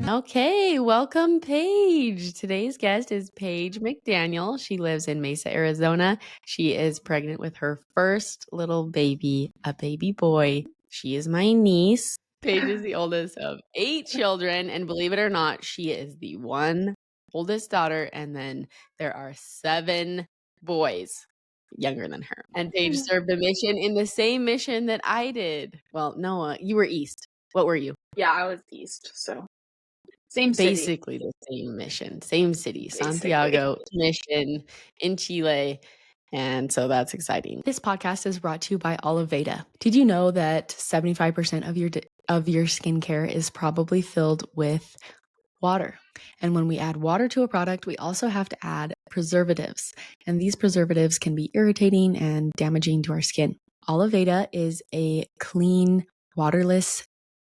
Okay, welcome, Paige. Today's guest is Paige McDaniel. She lives in Mesa, Arizona. She is pregnant with her first little baby, a baby boy. She is my niece. Paige is the oldest of 8 children, and believe it or not, she is the oldest daughter, and then there are 7 boys younger than her. And Paige served a mission in the same mission that I did. Well, Noah, you were East. What were you? Yeah, I was East, so same city. Basically the same mission, same city, Santiago mission in Chile. And so that's exciting. This podcast is brought to you by Oliveda. Did you know that 75% of your skincare is probably filled with water? And when we add water to a product, we also have to add preservatives. And these preservatives can be irritating and damaging to our skin. Oliveda is a clean, waterless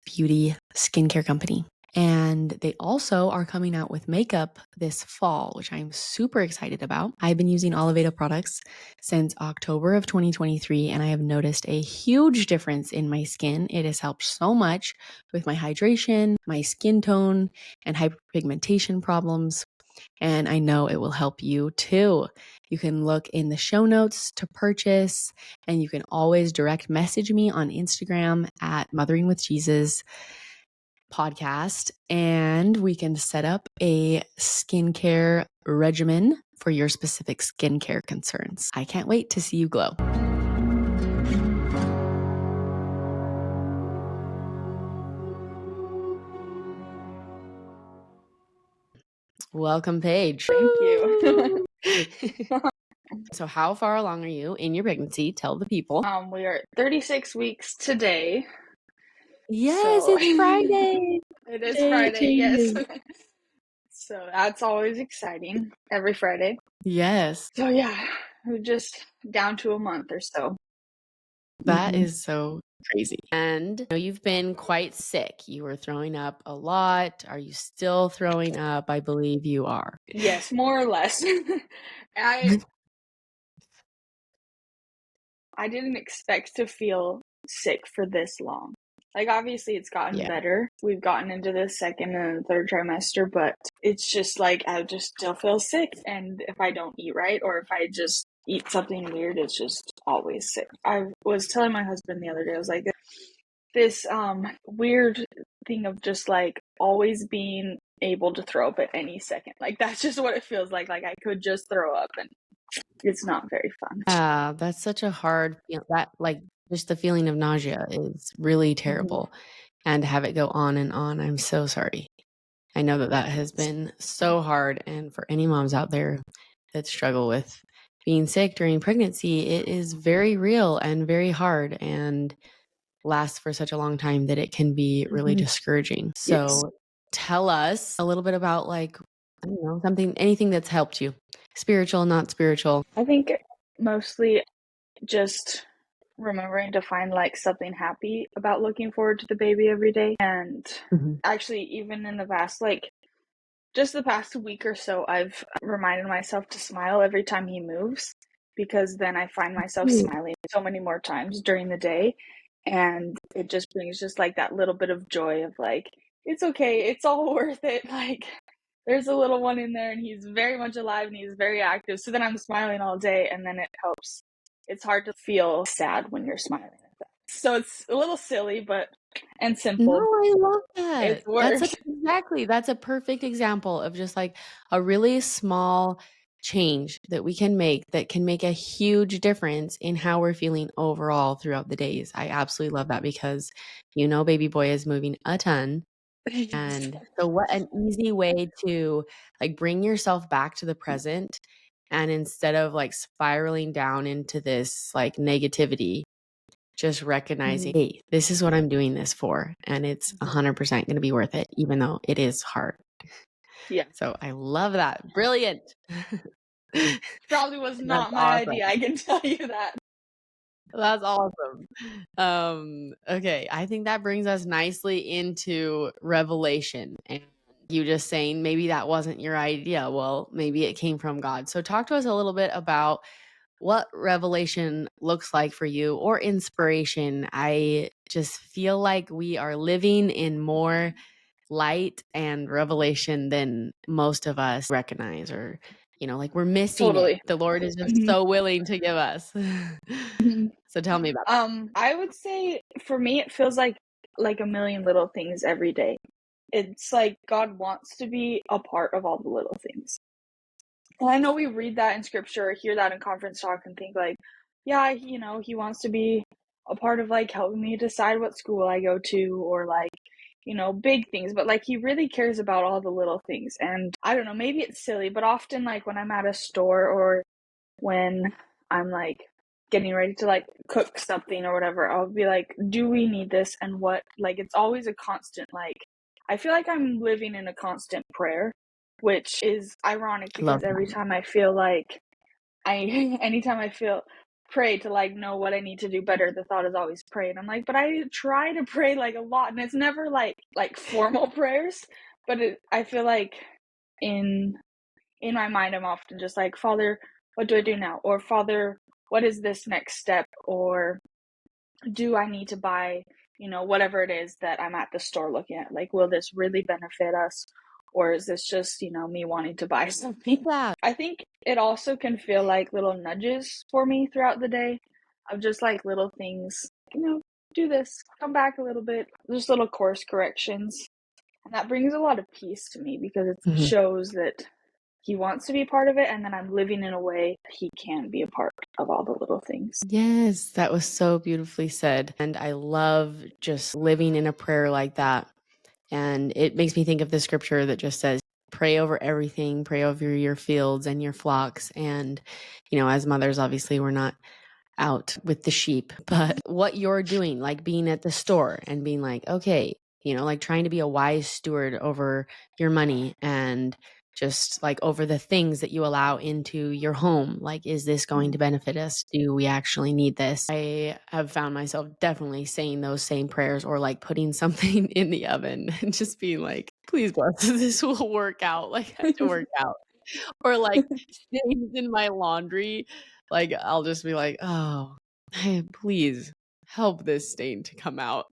beauty skincare company. And they also are coming out with makeup this fall, which I'm super excited about. I've been using Oliveda products since October of 2023, and I have noticed a huge difference in my skin. It has helped so much with my hydration, my skin tone, and hyperpigmentation problems. And I know it will help you too. You can look in the show notes to purchase, and you can always direct message me on Instagram at Mothering with Jesus podcast, and we can set up a skincare regimen for your specific skincare concerns. I can't wait to see you glow. Welcome, Paige. Thank you. So how far along are you in your pregnancy? Tell the people. We are 36 weeks today. Yes, so... it's Friday. It is Friday, yes. So that's always exciting, every Friday. Yes. So yeah, we're just down to a month or so. That is so crazy. And you've been quite sick. You were throwing up a lot. Are you still throwing up? I believe you are. Yes, more or less. I didn't expect to feel sick for this long. Like, obviously it's gotten better. We've gotten into the second and third trimester, but it's just like I just still feel sick. And if I don't eat right, or if I just eat something weird, it's just always sick. I was telling my husband the other day, I was like, this weird thing of just like always being able to throw up at any second. Like, that's just what it feels like. Like, I could just throw up, and it's not very fun. That's such a hard feel. That, like, just the feeling of nausea is really terrible. And to have it go on and on, I'm so sorry. I know that has been so hard. And for any moms out there that struggle with being sick during pregnancy, it is very real and very hard and lasts for such a long time that it can be really discouraging. So tell us a little bit about, like, I don't know, anything that's helped you. Spiritual, not spiritual. I think mostly just remembering to find like something happy about looking forward to the baby every day. And actually, even in the past, like just the past week or so, I've reminded myself to smile every time he moves, because then I find myself smiling so many more times during the day. And it just brings just like that little bit of joy of like, it's okay, it's all worth it. Like, there's a little one in there and he's very much alive and he's very active. So then I'm smiling all day, and then it helps. It's hard to feel sad when you're smiling at that. So it's a little silly, and simple. No, I love that. It's worse. That's a perfect example of just like a really small change that we can make that can make a huge difference in how we're feeling overall throughout the days. I absolutely love that, because baby boy is moving a ton. And so what an easy way to like bring yourself back to the present, and instead of like spiraling down into this like negativity, just recognizing, hey, this is what I'm doing this for, and it's 100% going to be worth it, even though it is hard. Yeah. So I love that. Brilliant. Probably was not my idea, I can tell you that. That's awesome. Okay, I think that brings us nicely into Revelation, and you just saying maybe that wasn't your idea. Well, maybe it came from God. So talk to us a little bit about what revelation looks like for you, or inspiration. I just feel like we are living in more light and revelation than most of us recognize, or, like we're missing it. Totally. The Lord is just so willing to give us. So tell me about that. I would say for me, it feels like a million little things every day. It's like God wants to be a part of all the little things. And I know we read that in scripture, hear that in conference talk, and think like, yeah, he wants to be a part of like helping me decide what school I go to, or like, big things, but like he really cares about all the little things. And I don't know, maybe it's silly, but often like when I'm at a store or when I'm like getting ready to like cook something or whatever, I'll be like, do we need this? And what, like, it's always a constant, like, I feel like I'm living in a constant prayer, which is ironic because every time I feel like anytime I feel pray to like know what I need to do better, the thought is always pray. And I'm like, but I try to pray like a lot, and it's never like formal prayers, but I feel like in my mind, I'm often just like, Father, what do I do now? Or Father, what is this next step? Or do I need to buy, whatever it is that I'm at the store looking at? Like, will this really benefit us? Or is this just, me wanting to buy something? that. I think it also can feel like little nudges for me throughout the day of just like little things, do this, come back a little bit, just little course corrections. And that brings a lot of peace to me because it shows that he wants to be a part of it, and then I'm living in a way he can be a part of all the little things. Yes, that was so beautifully said. And I love just living in a prayer like that. And it makes me think of the scripture that just says, pray over everything, pray over your fields and your flocks. And, as mothers, obviously, we're not out with the sheep, but what you're doing, like being at the store and being like, okay, like trying to be a wise steward over your money and just like over the things that you allow into your home. Like, is this going to benefit us? Do we actually need this? I have found myself definitely saying those same prayers, or like putting something in the oven and just being like, please bless this will work out. Like, I have to work out. Or like stains in my laundry. Like, I'll just be like, oh, hey, please help this stain to come out.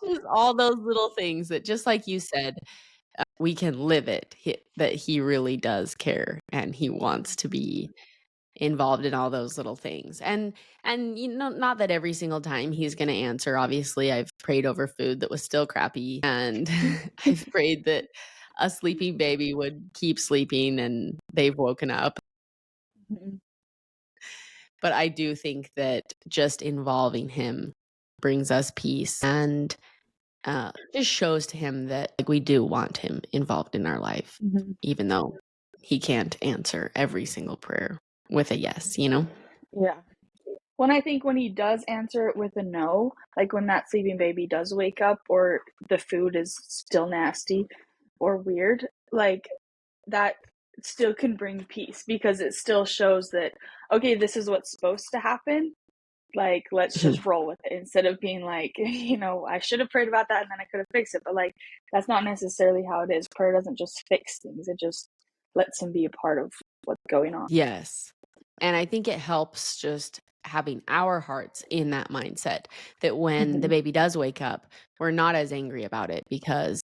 Just all those little things that, just like you said, we can live it, that he really does care and he wants to be involved in all those little things. And not that every single time he's going to answer. Obviously, I've prayed over food that was still crappy, and I've prayed that a sleeping baby would keep sleeping and they've woken up. But I do think that just involving him brings us peace, and just shows to him that like we do want him involved in our life, even though he can't answer every single prayer with a yes, Yeah. When he does answer it with a no, like when that sleeping baby does wake up or the food is still nasty or weird, like that still can bring peace because it still shows that, okay, this is what's supposed to happen. Like, let's just roll with it instead of being like, I should have prayed about that and then I could have fixed it. But like, that's not necessarily how it is. Prayer doesn't just fix things. It just lets him be a part of what's going on. Yes. And I think it helps just having our hearts in that mindset that when the baby does wake up, we're not as angry about it because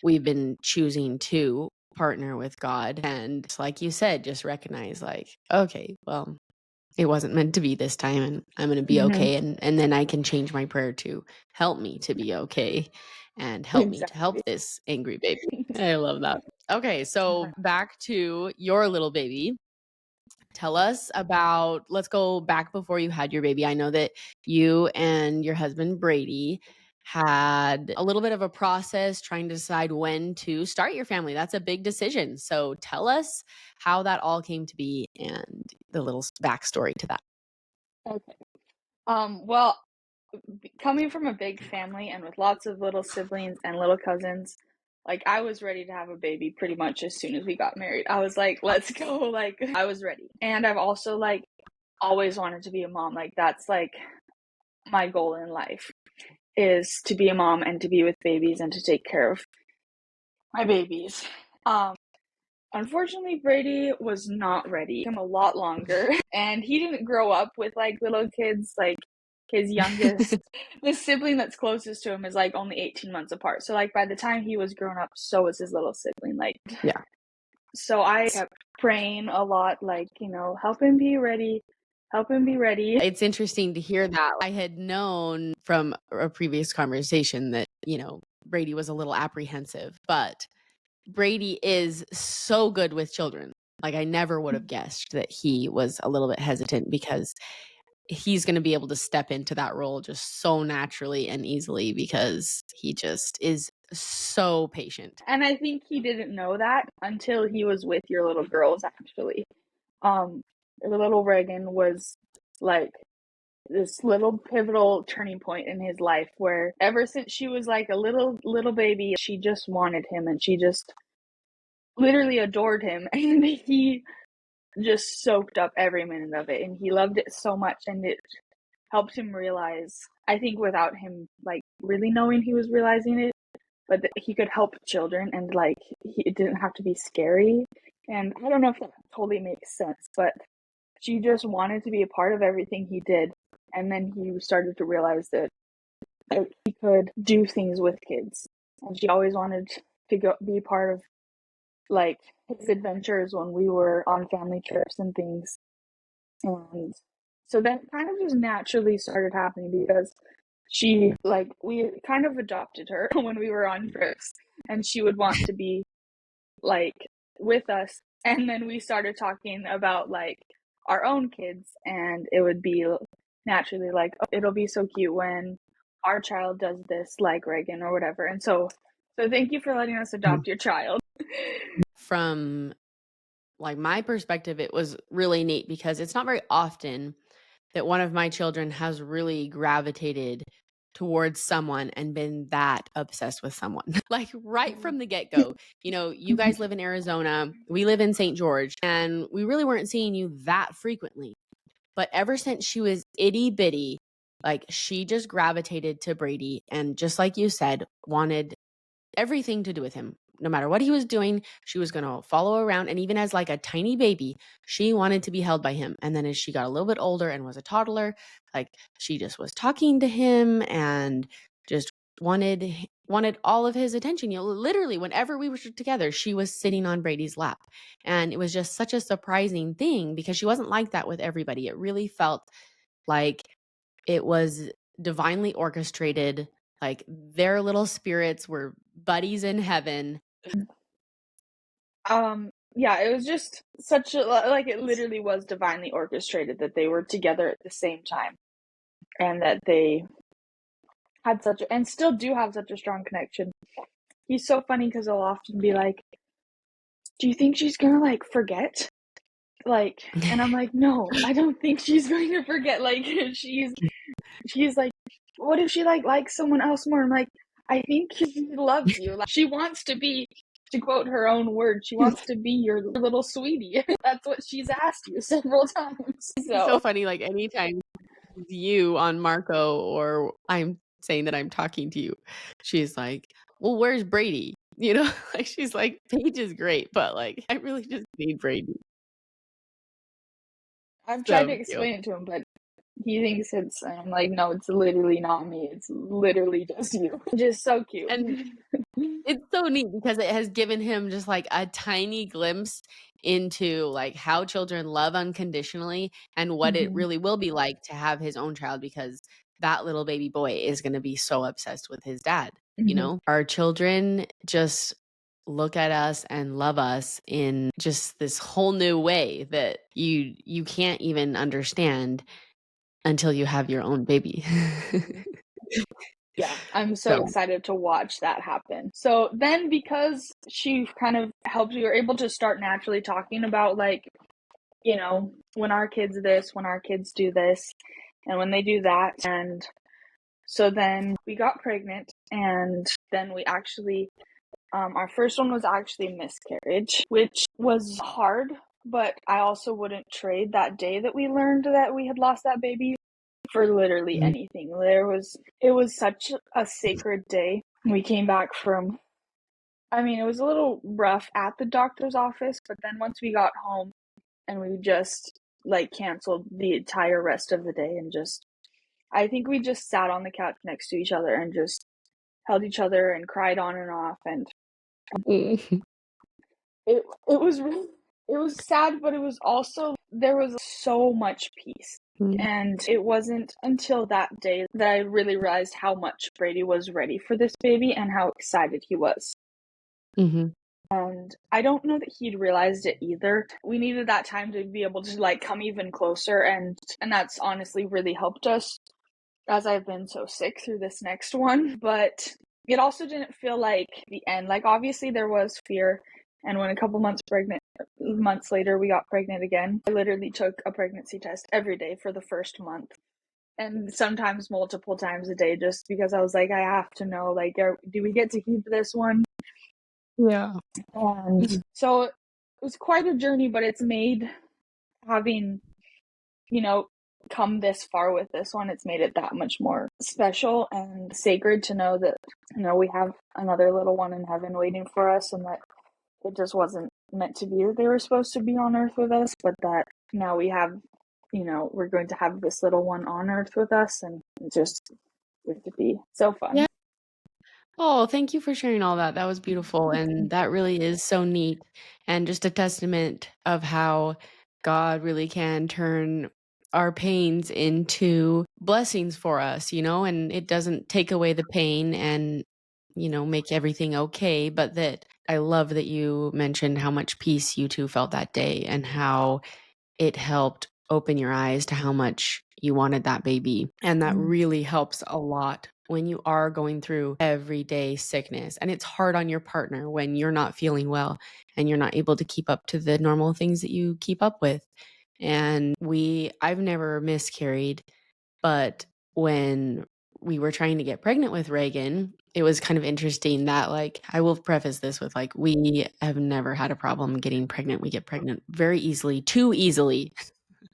we've been choosing to partner with God. And like you said, just recognize like, okay, well, it wasn't meant to be this time, and I'm going to be okay. And then I can change my prayer to help me to be okay and help me to help this angry baby. I love that. Okay, so back to your little baby. Tell us about, let's go back before you had your baby. I know that you and your husband, Brady, had a little bit of a process trying to decide when to start your family. That's a big decision. So tell us how that all came to be and the little backstory to that. Okay. Well, coming from a big family and with lots of little siblings and little cousins, like I was ready to have a baby pretty much as soon as we got married. I was like, let's go. Like, I was ready. And I've also like always wanted to be a mom. Like, that's like my goal in life, is to be a mom and to be with babies and to take care of my babies. Unfortunately, Brady was not ready. It took him a lot longer, and he didn't grow up with like little kids. Like, his youngest, the sibling that's closest to him is like only 18 months apart. So like by the time he was grown up, so was his little sibling. Like, Yeah. So I kept praying a lot, like, you know, help him be ready, help him be ready. It's interesting to hear that. I had known from a previous conversation that, you know, Brady was a little apprehensive, but Brady is so good with children. Like, I never would have guessed that he was a little bit hesitant, because he's going to be able to step into that role just so naturally and easily, because he just is so patient. And I think he didn't know that until he was with your little girls, actually. The little Reagan was like this little pivotal turning point in his life, where ever since she was like a little baby, she just wanted him, and she just literally adored him. And he just soaked up every minute of it, and he loved it so much, and it helped him realize, I think without him like really knowing he was realizing it, but that he could help children, and like it didn't have to be scary. And I don't know if that totally makes sense, but she just wanted to be a part of everything he did. And then he started to realize that he could do things with kids, and she always wanted to be part of like his adventures when we were on family trips and things. And so that kind of just naturally started happening, because she, like, we kind of adopted her when we were on trips, and she would want to be like with us. And then we started talking about like our own kids, and it would be naturally like, oh, it'll be so cute when our child does this, like Reagan or whatever. And so thank you for letting us adopt your child. From like my perspective, it was really neat, because it's not very often that one of my children has really gravitated towards someone and been that obsessed with someone. Like right from the get-go. You know, you guys live in Arizona, we live in St. George, and we really weren't seeing you that frequently. But ever since she was itty bitty, like she just gravitated to Brady, and just like you said, wanted everything to do with him. No matter what he was doing, she was going to follow around. And even as like a tiny baby, she wanted to be held by him. And then as she got a little bit older and was a toddler, like she just was talking to him and just wanted all of his attention. You know, literally whenever we were together, she was sitting on Brady's lap. And it was just such a surprising thing, because she wasn't like that with everybody. It really felt like it was divinely orchestrated. Like their little spirits were buddies in heaven. Yeah, it was just such a, like, it literally was divinely orchestrated that they were together at the same time, and that they had such a, and still do have such a strong connection. He's so funny, because he'll often be like, do you think she's gonna like forget? Like, and I'm like, no, I don't think she's going to forget. Like, she's like, what if she like likes someone else more? I'm like, I think she loves you. Like, she wants to be, to quote her own words, she wants to be your little sweetie. That's what she's asked you several times. It's so funny. Like anytime you on Marco, or I'm saying that I'm talking to you, she's like, well, where's Brady? You know, like she's like, Paige is great, but like, I really just need Brady. I've tried to So cute. explain it to him, but he thinks it's, I'm like, no, it's literally not me. It's literally just you. Just so cute. And it's so neat, because it has given him just like a tiny glimpse into like how children love unconditionally, and what it really will be like to have his own child, because that little baby boy is going to be so obsessed with his dad. You know, our children just look at us and love us in just this whole new way that you can't even understand until you have your own baby. Yeah, I'm so excited to watch that happen. So then, because she kind of helped, we were able to start naturally talking about, like, you know, when our kids this, when our kids do this, and when they do that. And so then we got pregnant, and then we actually, our first one was actually miscarriage, which was hard, but I also wouldn't trade that day that we learned that we had lost that baby for literally anything. It was such a sacred day. We came back from, I mean, it was a little rough at the doctor's office, but then once we got home, and we just like canceled the entire rest of the day and just I think we just sat on the couch next to each other and just held each other and cried on and off, and it was really, it was sad, but it was also, there was so much peace. And it wasn't until that day that I really realized how much Brady was ready for this baby and how excited he was. And I don't know that he'd realized it either. We needed that time to be able to like come even closer, and that's honestly really helped us as I've been so sick through this next one. But it also didn't feel like the end. Like, obviously there was fear, and when a couple months later we got pregnant again, I literally took a pregnancy test every day for the first month, and sometimes multiple times a day, just because I was like, I have to know, like, do we get to keep this one? Yeah. And so it was quite a journey, but it's made having, come this far with this one, it's made it that much more special and sacred to know that, we have another little one in heaven waiting for us, and that it just wasn't meant to be that they were supposed to be on earth with us, but that now we have, we're going to have this little one on earth with us, and it's just going to be so fun. Yeah. Oh, thank you for sharing all that. That was beautiful. And that really is so neat. And just a testament of how God really can turn our pains into blessings for us, and it doesn't take away the pain and, make everything okay. But that I love that you mentioned how much peace you two felt that day and how it helped open your eyes to how much you wanted that baby. And that really helps a lot when you are going through everyday sickness. And it's hard on your partner when you're not feeling well and you're not able to keep up to the normal things that you keep up with. And I've never miscarried, but when we were trying to get pregnant with Reagan, it was kind of interesting that, like, I will preface this with, like, we have never had a problem getting pregnant. We get pregnant very easily, too easily.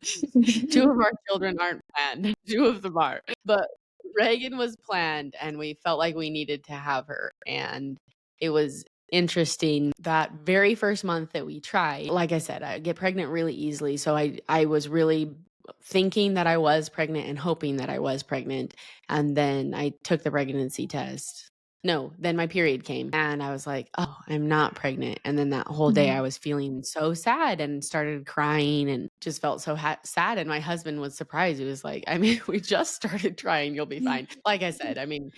2 of our children aren't planned. 2 of them are. But Reagan was planned, and we felt like we needed to have her. And it was interesting that very first month that we tried, like I said, I get pregnant really easily. So I was really thinking that I was pregnant and hoping that I was pregnant. And then I took the pregnancy test. No, then my period came and I was like, oh, I'm not pregnant. And then that whole day I was feeling so sad and started crying and just felt so sad. And my husband was surprised. He was like, I mean, we just started trying. You'll be fine. Like I said, I mean,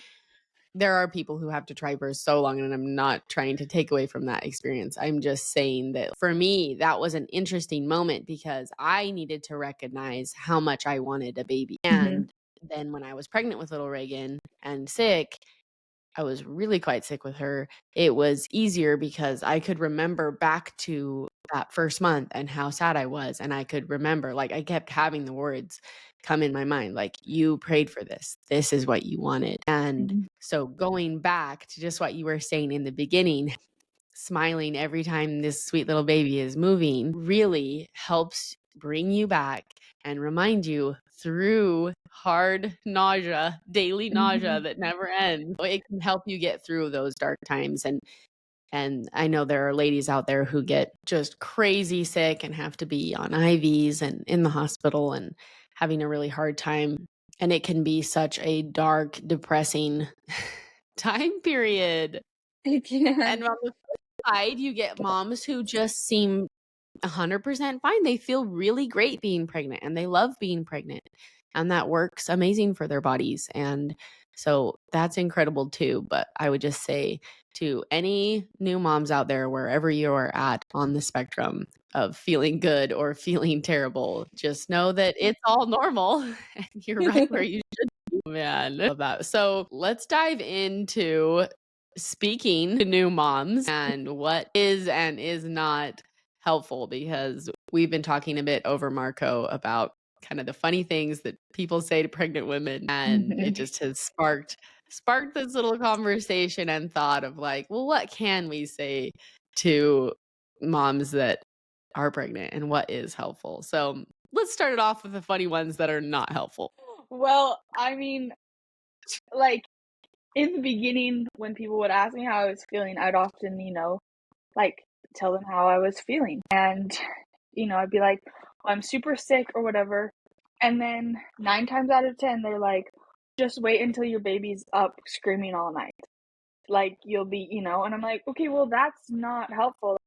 there are people who have to try for so long, and I'm not trying to take away from that experience. I'm just saying that for me, that was an interesting moment because I needed to recognize how much I wanted a baby. And then when I was pregnant with little Reagan and sick, I was really quite sick with her. It was easier because I could remember back to that first month and how sad I was. And I could remember, like, I kept having the words come in my mind, like, you prayed for this. This is what you wanted. And so going back to just what you were saying in the beginning, smiling every time this sweet little baby is moving really helps bring you back and remind you through hard nausea, daily nausea that never ends. It can help you get through those dark times. And I know there are ladies out there who get just crazy sick and have to be on IVs and in the hospital and having a really hard time. And it can be such a dark, depressing time period. It can. And on the flip side, you get moms who just seem 100% fine. They feel really great being pregnant and they love being pregnant. And that works amazing for their bodies. And so that's incredible too. But I would just say to any new moms out there, wherever you are at on the spectrum of feeling good or feeling terrible, just know that it's all normal and you're right where you should be, man. I love that. So let's dive into speaking to new moms and what is and is not helpful, because we've been talking a bit over Marco about kind of the funny things that people say to pregnant women, and it just has sparked this little conversation and thought of like, well, what can we say to moms that are pregnant and what is helpful? So let's start it off with the funny ones that are not helpful. Well, I mean, like, in the beginning, when people would ask me how I was feeling, I'd often, like, tell them how I was feeling. And, I'd be like, well, I'm super sick or whatever. And then 9 times out of 10, they're like, just wait until your baby's up screaming all night. Like, you'll be, you know, and I'm like, okay, well, that's not helpful.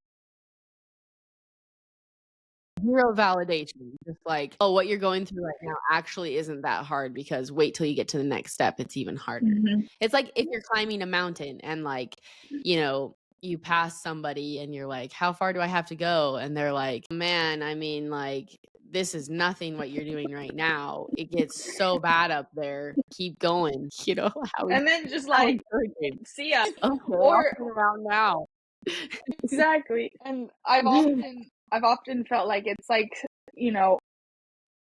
Zero validation. Just like, oh, what you're going through right now actually isn't that hard because wait till you get to the next step. It's even harder. Mhm. It's like if you're climbing a mountain and like, you know, you pass somebody and you're like, how far do I have to go? And they're like, man, I mean, like, this is nothing what you're doing right now. It gets so bad up there. Keep going. You know, And then just how like, encouraging. see ya. Okay, I'll Or turn around now. exactly. And I've often felt like it's like, you know,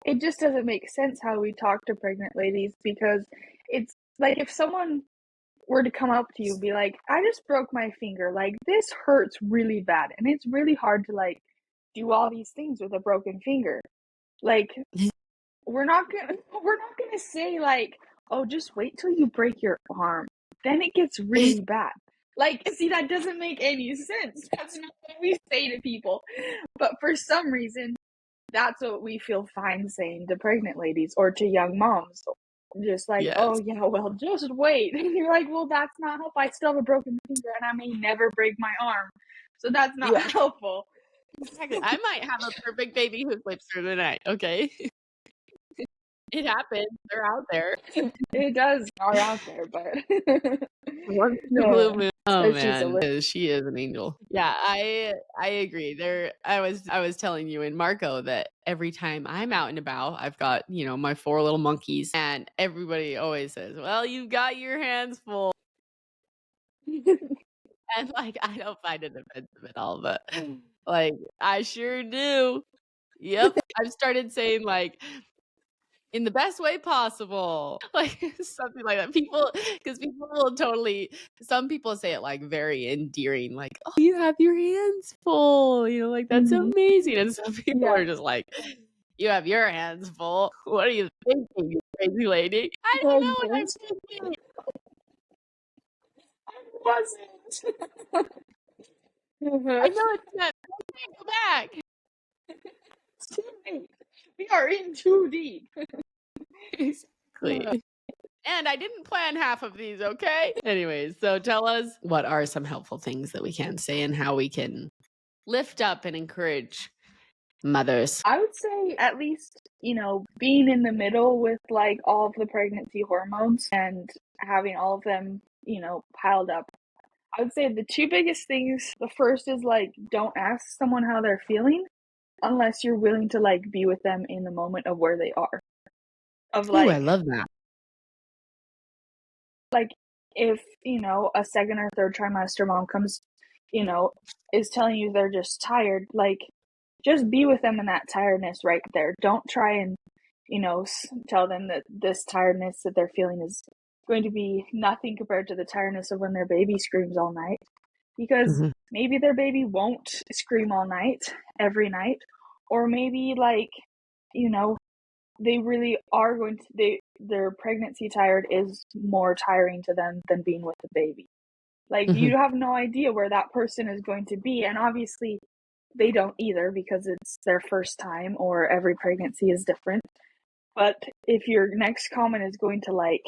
it just doesn't make sense how we talk to pregnant ladies, because it's like if someone were to come up to you and be like, I just broke my finger, like this hurts really bad and it's really hard to like do all these things with a broken finger. Like we're not gonna say like, oh, just wait till you break your arm. Then it gets really bad. Like, see, that doesn't make any sense. That's not what we say to people. But for some reason, that's what we feel fine saying to pregnant ladies or to young moms. Just like, oh Yes. yeah, well, just wait. And you're like, well, that's not helpful. I still have a broken finger and I may never break my arm. So that's not Yeah. helpful. Exactly. I might have a perfect baby who sleeps through the night. Okay. It happens. They're out there. It does are out there, but Once in a yeah, blue moon. Oh she's a man, 'cause she is an angel. Yeah, I agree. I was telling you and Marco that every time I'm out and about, I've got, you know, my 4 little monkeys, and everybody always says, "Well, you've got your hands full." And like I don't find it offensive at all, but like I sure do. Yep. I've started saying like in the best way possible, like, something like that. Because people will totally some people say it, like, very endearing, like, "Oh, you have your hands full," you know, like, "That's Mhm. amazing," and some people Yeah. are just like, "You have your hands full. What are you thinking, you crazy lady?" I don't know what I'm Husbands. thinking. I wasn't. I know it's not go back. It's too late. We are in too deep. Exactly. And I didn't plan half of these, okay? Anyways, so tell us what are some helpful things that we can say and how we can lift up and encourage mothers. I would say at least, you know, being in the middle with like all of the pregnancy hormones and having all of them, you know, piled up. I would say the two biggest things, the first is like don't ask someone how they're feeling unless you're willing to like be with them in the moment of where they are. Of Ooh, I like love that. like if, you know, a second or third trimester mom comes, you know, is telling you they're just tired, like just be with them in that tiredness right there. Don't try and, you know, tell them that this tiredness that they're feeling is going to be nothing compared to the tiredness of when their baby screams all night, because Mhm. maybe their baby won't scream all night every night, or maybe like, you know, they really are going to their pregnancy tired is more tiring to them than being with the baby. Like Mhm. you have no idea where that person is going to be, and obviously they don't either because it's their first time or every pregnancy is different. But if your next comment is going to like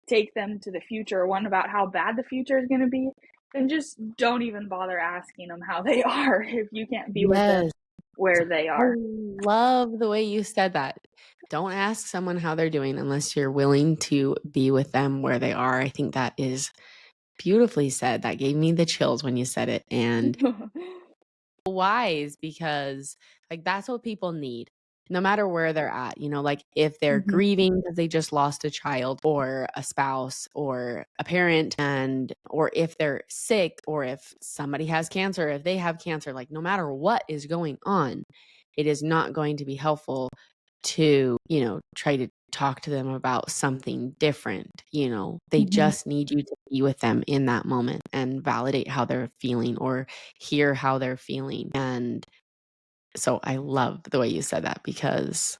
take them to the future, or one about how bad the future is going to be, then just don't even bother asking them how they are if you can't be with them Yes. where they I are. love the way you said that. Don't ask someone how they're doing unless you're willing to be with them where they are. I think that is beautifully said. That gave me the chills when you said it, and wise because like that's what people need no matter where they're at, you know, like if they're Mhm. grieving because they just lost a child or a spouse or a parent, and or if they're sick or if somebody has cancer, if they have cancer, like no matter what is going on, it is not going to be helpful to, you know, try to talk to them about something different. You know, they Mhm. just need you to be with them in that moment and validate how they're feeling or hear how they're feeling. And so I love the way you said that because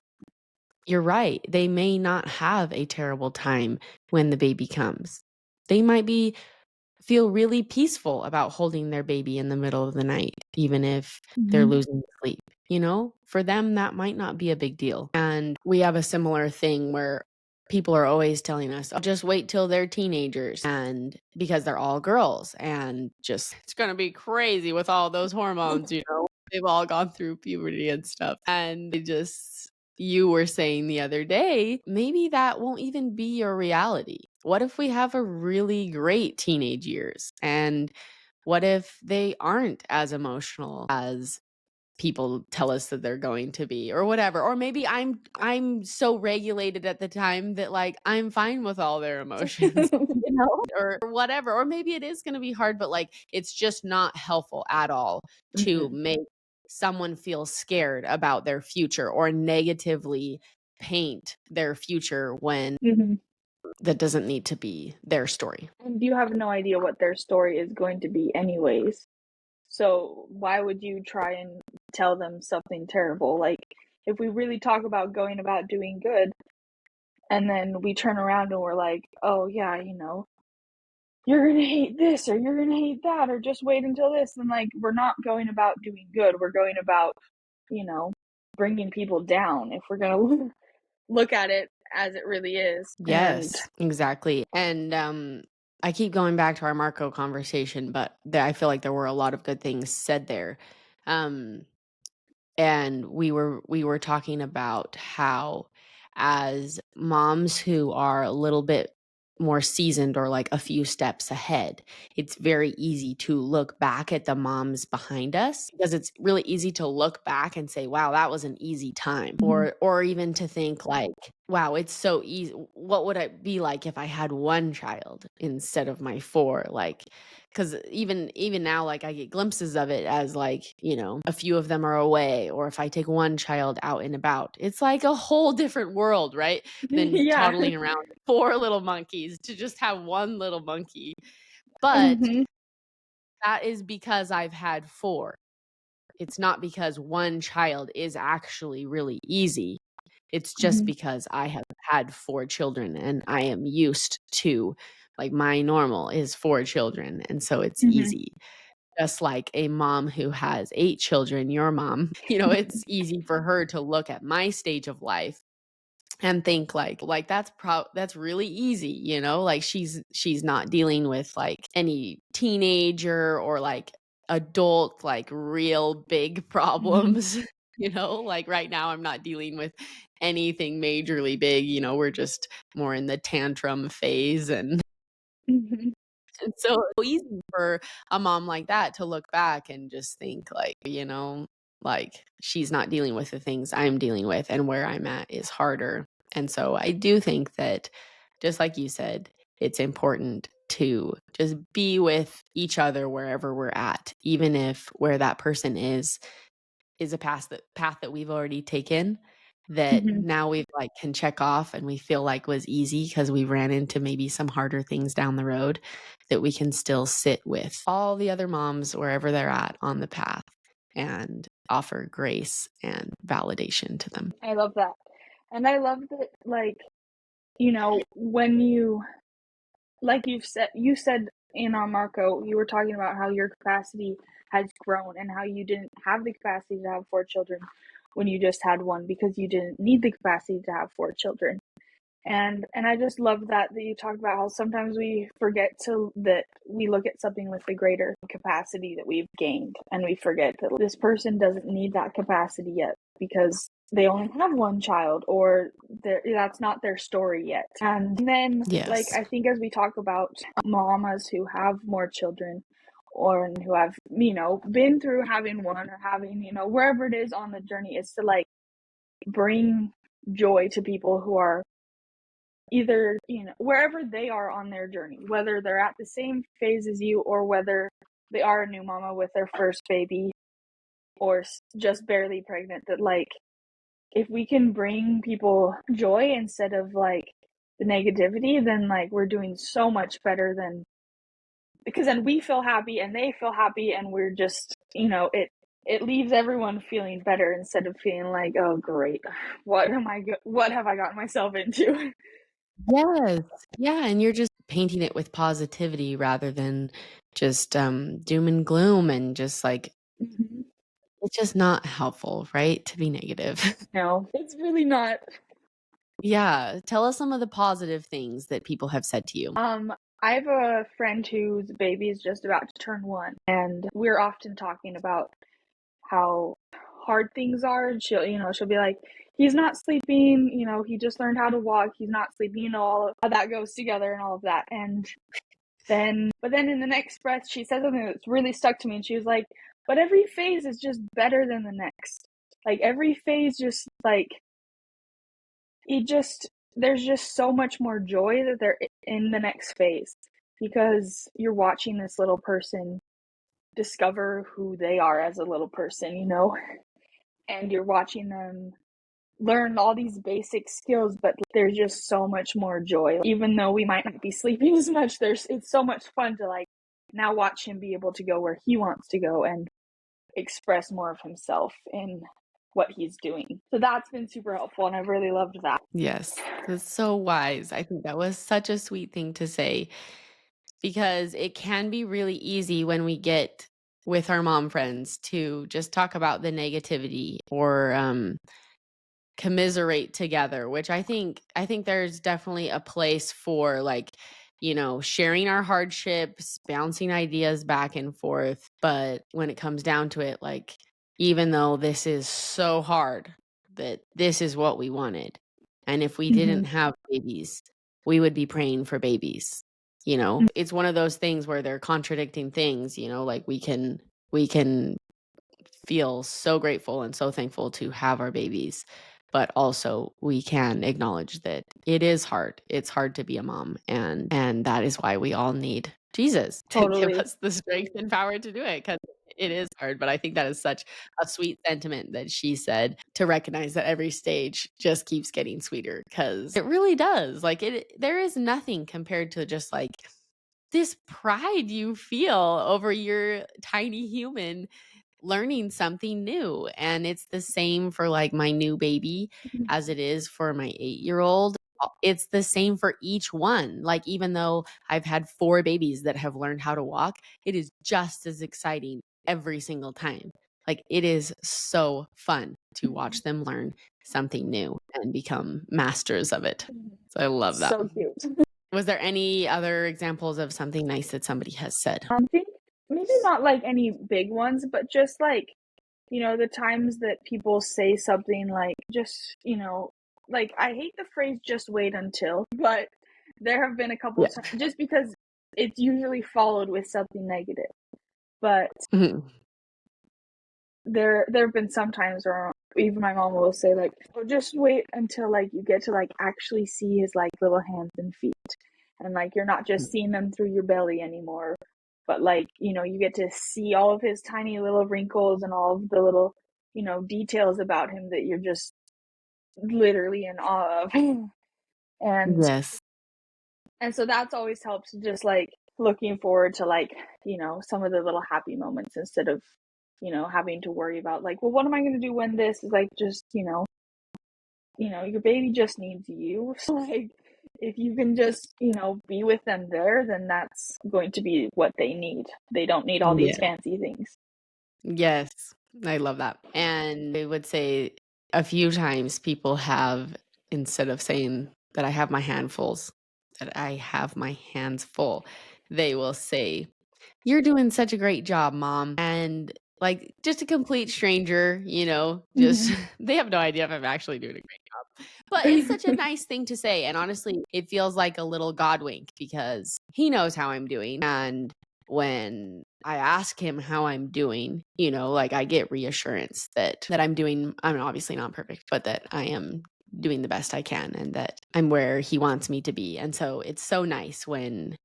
you're right. They may not have a terrible time when the baby comes. They might be feel really peaceful about holding their baby in the middle of the night, even if they're Mhm. losing sleep. for them, that might not be a big deal. And we have a similar thing where people are always telling us, "Oh, just wait till they're teenagers," and because they're all girls, and just it's gonna be crazy with all those hormones, They've all gone through puberty and stuff. And you were saying the other day, maybe that won't even be your reality. What if we have a really great teenage years? And what if they aren't as emotional as people tell us that they're going to be, or whatever? Or maybe I'm so regulated at the time that like I'm fine with all their emotions, or whatever. Or maybe it is going to be hard, but like it's just not helpful at all to make someone feel scared about their future or negatively paint their future when that doesn't need to be their story. And you have no idea what their story is going to be anyways. So why would you try and tell them something terrible? Like, if we really talk about going about doing good, and then we turn around and we're like, oh yeah, you're gonna hate this or you're gonna hate that, or just wait until this, then like we're not going about doing good. We're going about, bringing people down if we're gonna look at it as it really is. And Yes, exactly. And I keep going back to our Marco conversation, but I feel like there were a lot of good things said there. Um, and we were talking about how, as moms who are a little bit more seasoned or like a few steps ahead, it's very easy to look back at the moms behind us, because it's really easy to look back and say, wow, that was an easy time. Or even to think like, wow, it's so easy. What would it be like if I had one child instead of my four? Like, because even now, like I get glimpses of it as like, a few of them are away, or if I take one child out and about, it's like a whole different world, right? Than yeah. toddling around four little monkeys to just have one little monkey. But Mhm. that is because I've had four. It's not because one child is actually really easy. It's just Mhm. because I have had four children and I am used to, like, my normal is four children. And so it's Mhm. easy. Just like a mom who has 8 children, your mom, it's easy for her to look at my stage of life and think like that's really easy, like she's not dealing with like any teenager or like adult, like real big Mhm. problems. Like right now I'm not dealing with anything majorly big. We're just more in the tantrum phase. And Mhm. it's so easy for a mom like that to look back and just think like, like she's not dealing with the things I'm dealing with, and where I'm at is harder. And so I do think that, just like you said, it's important to just be with each other wherever we're at, even if where that person is a path that we've already taken, that Mhm. now we've like can check off and we feel like was easy because we ran into maybe some harder things down the road, that we can still sit with all the other moms wherever they're at on the path and offer grace and validation to them. I love that. And I love that, like, when you said in our Marco, you were talking about how your capacity has grown and how you didn't have the capacity to have four children when you just had one, because you didn't need the capacity to have four children. And I just love that you talked about how sometimes we forget that we look at something with the greater capacity that we've gained, and we forget that this person doesn't need that capacity yet because they only have one child, or that's not their story yet. And then, like, Yes. I think as we talk about mamas who have more children, or who have, been through having one, or having, wherever it is on the journey, is to like bring joy to people who are either, wherever they are on their journey, whether they're at the same phase as you, or whether they are a new mama with their first baby, or just barely pregnant, that like, if we can bring people joy instead of like the negativity, then like we're doing so much better, than because then we feel happy and they feel happy, and we're just, it leaves everyone feeling better instead of feeling like, oh great, what have I gotten myself into? Yes. Yeah, and you're just painting it with positivity rather than just doom and gloom, and just like Mhm. It's just not helpful, right, to be negative. No, it's really not. Yeah, tell us some of the positive things that people have said to you. I have a friend whose baby is just about to turn 1, and we're often talking about how hard things are. And she'll be like, he's not sleeping, he just learned how to walk, he's not sleeping, all of how that goes together and all of that. But then in the next breath, she said something that's really stuck to me, and she was like, but every phase is just better than the next. Like, every phase just, like, there's just so much more joy that they're in the next phase, because you're watching this little person discover who they are as a little person, and you're watching them learn all these basic skills, but there's just so much more joy. Even though we might not be sleeping as much, it's so much fun to, like, now watch him be able to go where he wants to go and express more of himself in what he's doing. So that's been super helpful, and I've really loved that. Yes, that's so wise. I think that was such a sweet thing to say, because it can be really easy when we get with our mom friends to just talk about the negativity or commiserate together, which I think there's definitely a place for, like, sharing our hardships, bouncing ideas back and forth. But when it comes down to it, like, even though this is so hard, that this is what we wanted. And if we didn't have babies, we would be praying for babies. It's one of those things where they're contradicting things, like we can feel so grateful and so thankful to have our babies, but also we can acknowledge that it is hard. It's hard to be a mom, and that is why we all need Jesus to give Totally. us the strength and power to do it, because it is hard. But I think that is such a sweet sentiment that she said, to recognize that every stage just keeps getting sweeter, because it really does. Like, there is nothing compared to just, like, this pride you feel over your tiny human learning something new. And it's the same for, like, my new baby as it is for my 8-year-old. It's the same for each one. Like, even though I've had 4 babies that have learned how to walk, it is just as exciting every single time. Like, it is so fun to watch them learn something new and become masters of it. So I love that. So cute. Was there any other examples of something nice that somebody has said? I think maybe not like any big ones, but just like, the times that people say something like, just, like, I hate the phrase just wait until, but there have been a couple Yeah. times, just because it's usually followed with something negative. But Mhm. there have been some times where even my mom will say, like, oh, just wait until, like, you get to, like, actually see his, like, little hands and feet, and, like, you're not just seeing them through your belly anymore, but, like, you get to see all of his tiny little wrinkles and all of the little, details about him that you're just literally in awe of. and Yes. and so that's always helped, just, like, looking forward to, like, some of the little happy moments, instead of, having to worry about, like, well, what am I going to do when this is, like, just, your baby just needs you. So, like, if you can just, be with them there, then that's going to be what they need. They don't need all these Yeah. fancy things. Yes. I love that. And I would say a few times people have, instead of saying that I have my handfuls, that I have my hands full, they will say, "You're doing such a great job, mom." And, like, just a complete stranger, just they have no idea if I'm actually doing a great job. But it's such a nice thing to say. And honestly, it feels like a little God wink, because he knows how I'm doing. And when I ask him how I'm doing, like, I get reassurance that I'm obviously not perfect, but that I am doing the best I can, and that I'm where he wants me to be. And so it's so nice when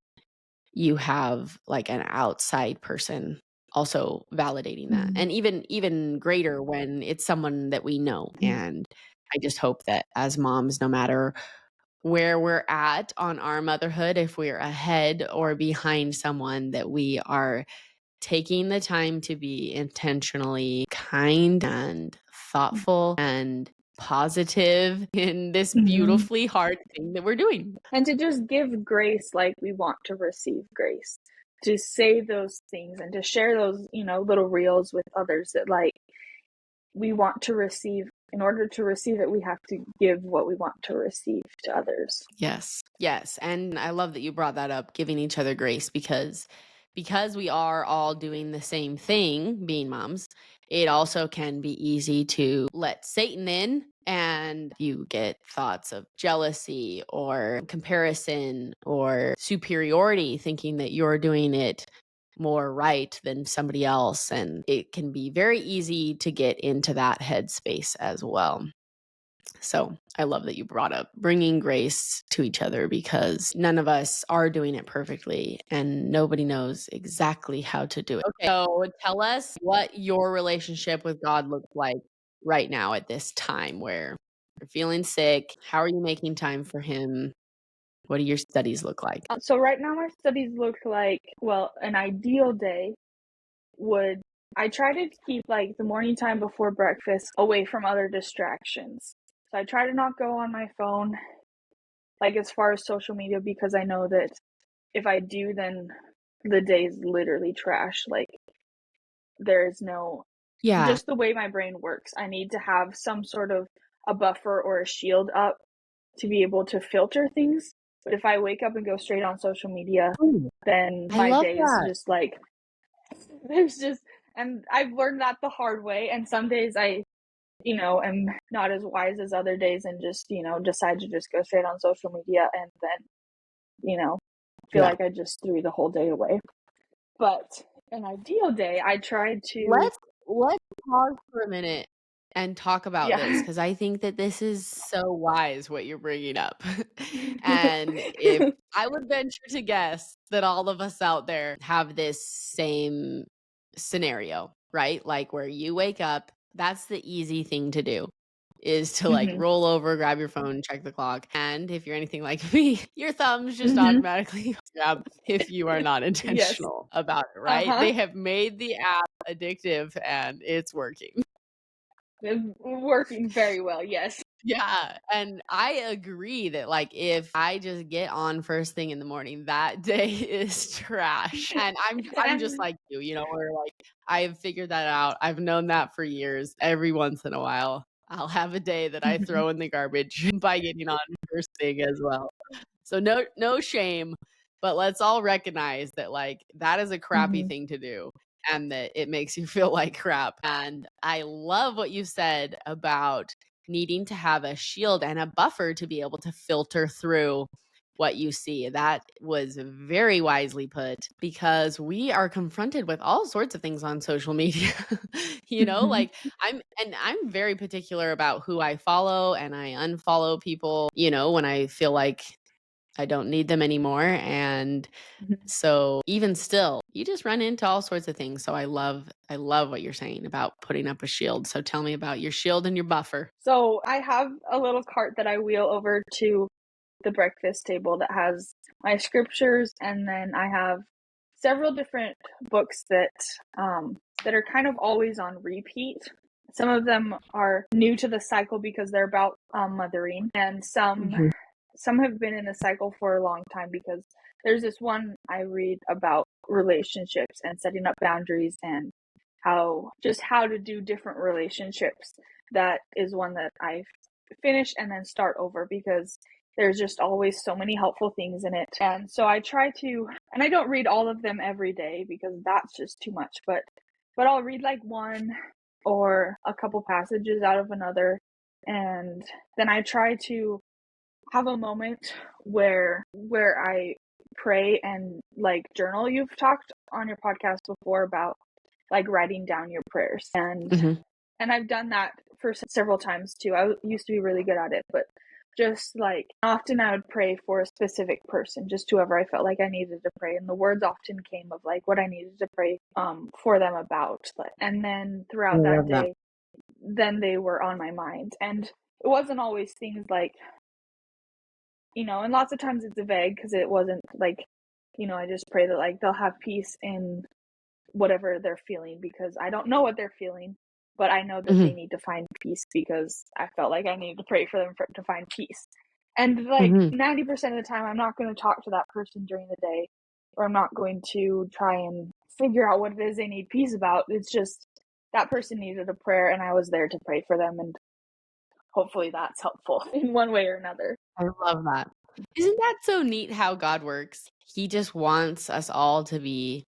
you have, like, an outside person also validating that. And even greater when it's someone that we know. And I just hope that as moms, no matter where we're at on our motherhood, if we're ahead or behind someone, that we are taking the time to be intentionally kind and thoughtful and positive in this beautifully hard thing that we're doing. And to just give grace like we want to receive grace, to say those things and to share those, little reels with others, that, like, we want to receive. In order to receive it, we have to give what we want to receive to others. Yes. Yes. And I love that you brought that up, giving each other grace, because we are all doing the same thing, being moms, it also can be easy to let Satan in, and you get thoughts of jealousy or comparison or superiority, thinking that you're doing it more right than somebody else. And it can be very easy to get into that headspace as well. So I love that you brought up bringing grace to each other, because none of us are doing it perfectly and nobody knows exactly how to do it. Okay, so tell us what your relationship with God looks like right now at this time where you're feeling sick. How are you making time for Him? What do your studies look like? So right now my studies look like, well, an ideal day would, I try to keep like the morning time before breakfast away from other distractions. So I try to not go on my phone, like as far as social media, because I know that if I do, then the day is literally trash. Like there's no, Yeah. just the way my brain works, I need to have some sort of a buffer or a shield up to be able to filter things. But if I wake up and go straight on social media, Ooh, then I my love day is that. just like, there's just, and I've learned that the hard way. And some days I, am not as wise as other days and just, decide to just go straight on social media and then, feel Yeah. like I just threw the whole day away. But an ideal day, I tried to, Let's pause for a minute and talk about this, yeah. because I think that this is so wise what you're bringing up. And if I would venture to guess that all of us out there have this same scenario, right? Like where you wake up, that's the easy thing to do, is to like hmm roll over, grab your phone, check the clock. And if you're anything like me, your thumbs just hmm automatically grab if you are not Yes. intentional about it, right? Uh-huh. They have made the app addictive and it's working. It's working very well, yes. Yeah, and I agree that, like, if I just get on first thing in the morning, that day is trash, and I'm just And like you know, where, like, I've figured that out. I've known that for years. Every once in a while, I'll have a day that I mhm, throw in the garbage by getting on first thing as well. So no shame, but let's all recognize that, like, that is a crappy mhm. thing to do and that it makes you feel like crap. And I love what you said about needing to have a shield and a buffer to be able to filter through what you see. That was very wisely put, because we are confronted with all sorts of things on social media. Mhm. Like I'm very particular about who I follow, and I unfollow people, when I feel like I don't need them anymore. And Mhm. so even still, you just run into all sorts of things. So I love what you're saying about putting up a shield. So tell me about your shield and your buffer. So I have a little cart that I wheel over to the breakfast table that has my scriptures, and then I have several different books that are kind of always on repeat. Some of them are new to the cycle because they're about mothering, and Mhm. some have been in the cycle for a long time because there's this one I read about relationships and setting up boundaries and how to do different relationships. That is one that I finish and then start over because there's just always so many helpful things in it. And so I try to, and I don't read all of them every day because that's just too much, but I'll read like one or a couple passages out of another, and then I try to have a moment where I pray and like journal. You've talked on your podcast before about like writing down your prayers, Mhm. and I've done that for several times too. I used to be really good at it, but just like often I would pray for a specific person, just whoever I felt like I needed to pray, and the words often came of like what I needed to pray for them about. And then I throughout that love that. day, then they were on my mind, and it wasn't always things like, and lots of times it's vague because it wasn't like, I just pray that like they'll have peace in whatever they're feeling because I don't know what they're feeling, but I know that they Mhm. need to find peace because I felt like I needed to pray for them to find peace. And like Mhm. 90% of the time, I'm not going to talk to that person during the day, or I'm not going to try and figure out what it is they need peace about. It's just that person needed a prayer and I was there to pray for them, and hopefully that's helpful in one way or another. I love that. Isn't that so neat how God works? He just wants us all to be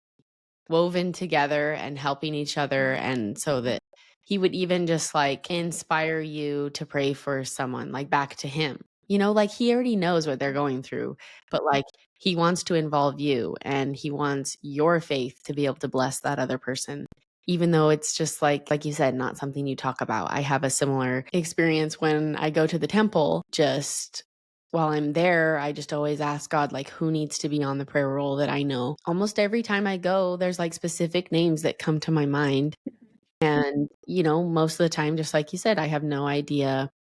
woven together and helping each other, and so that he would even just like inspire you to pray for someone like back to him. Like he already knows what they're going through, but like he wants to involve you and he wants your faith to be able to bless that other person. Even though it's just like you said, not something you talk about. I have a similar experience when I go to the temple. Just while I'm there, I just always ask God, like, who needs to be on the prayer roll that I know. Almost every time I go, there's like specific names that come to my mind. And, most of the time, just like you said, I have no idea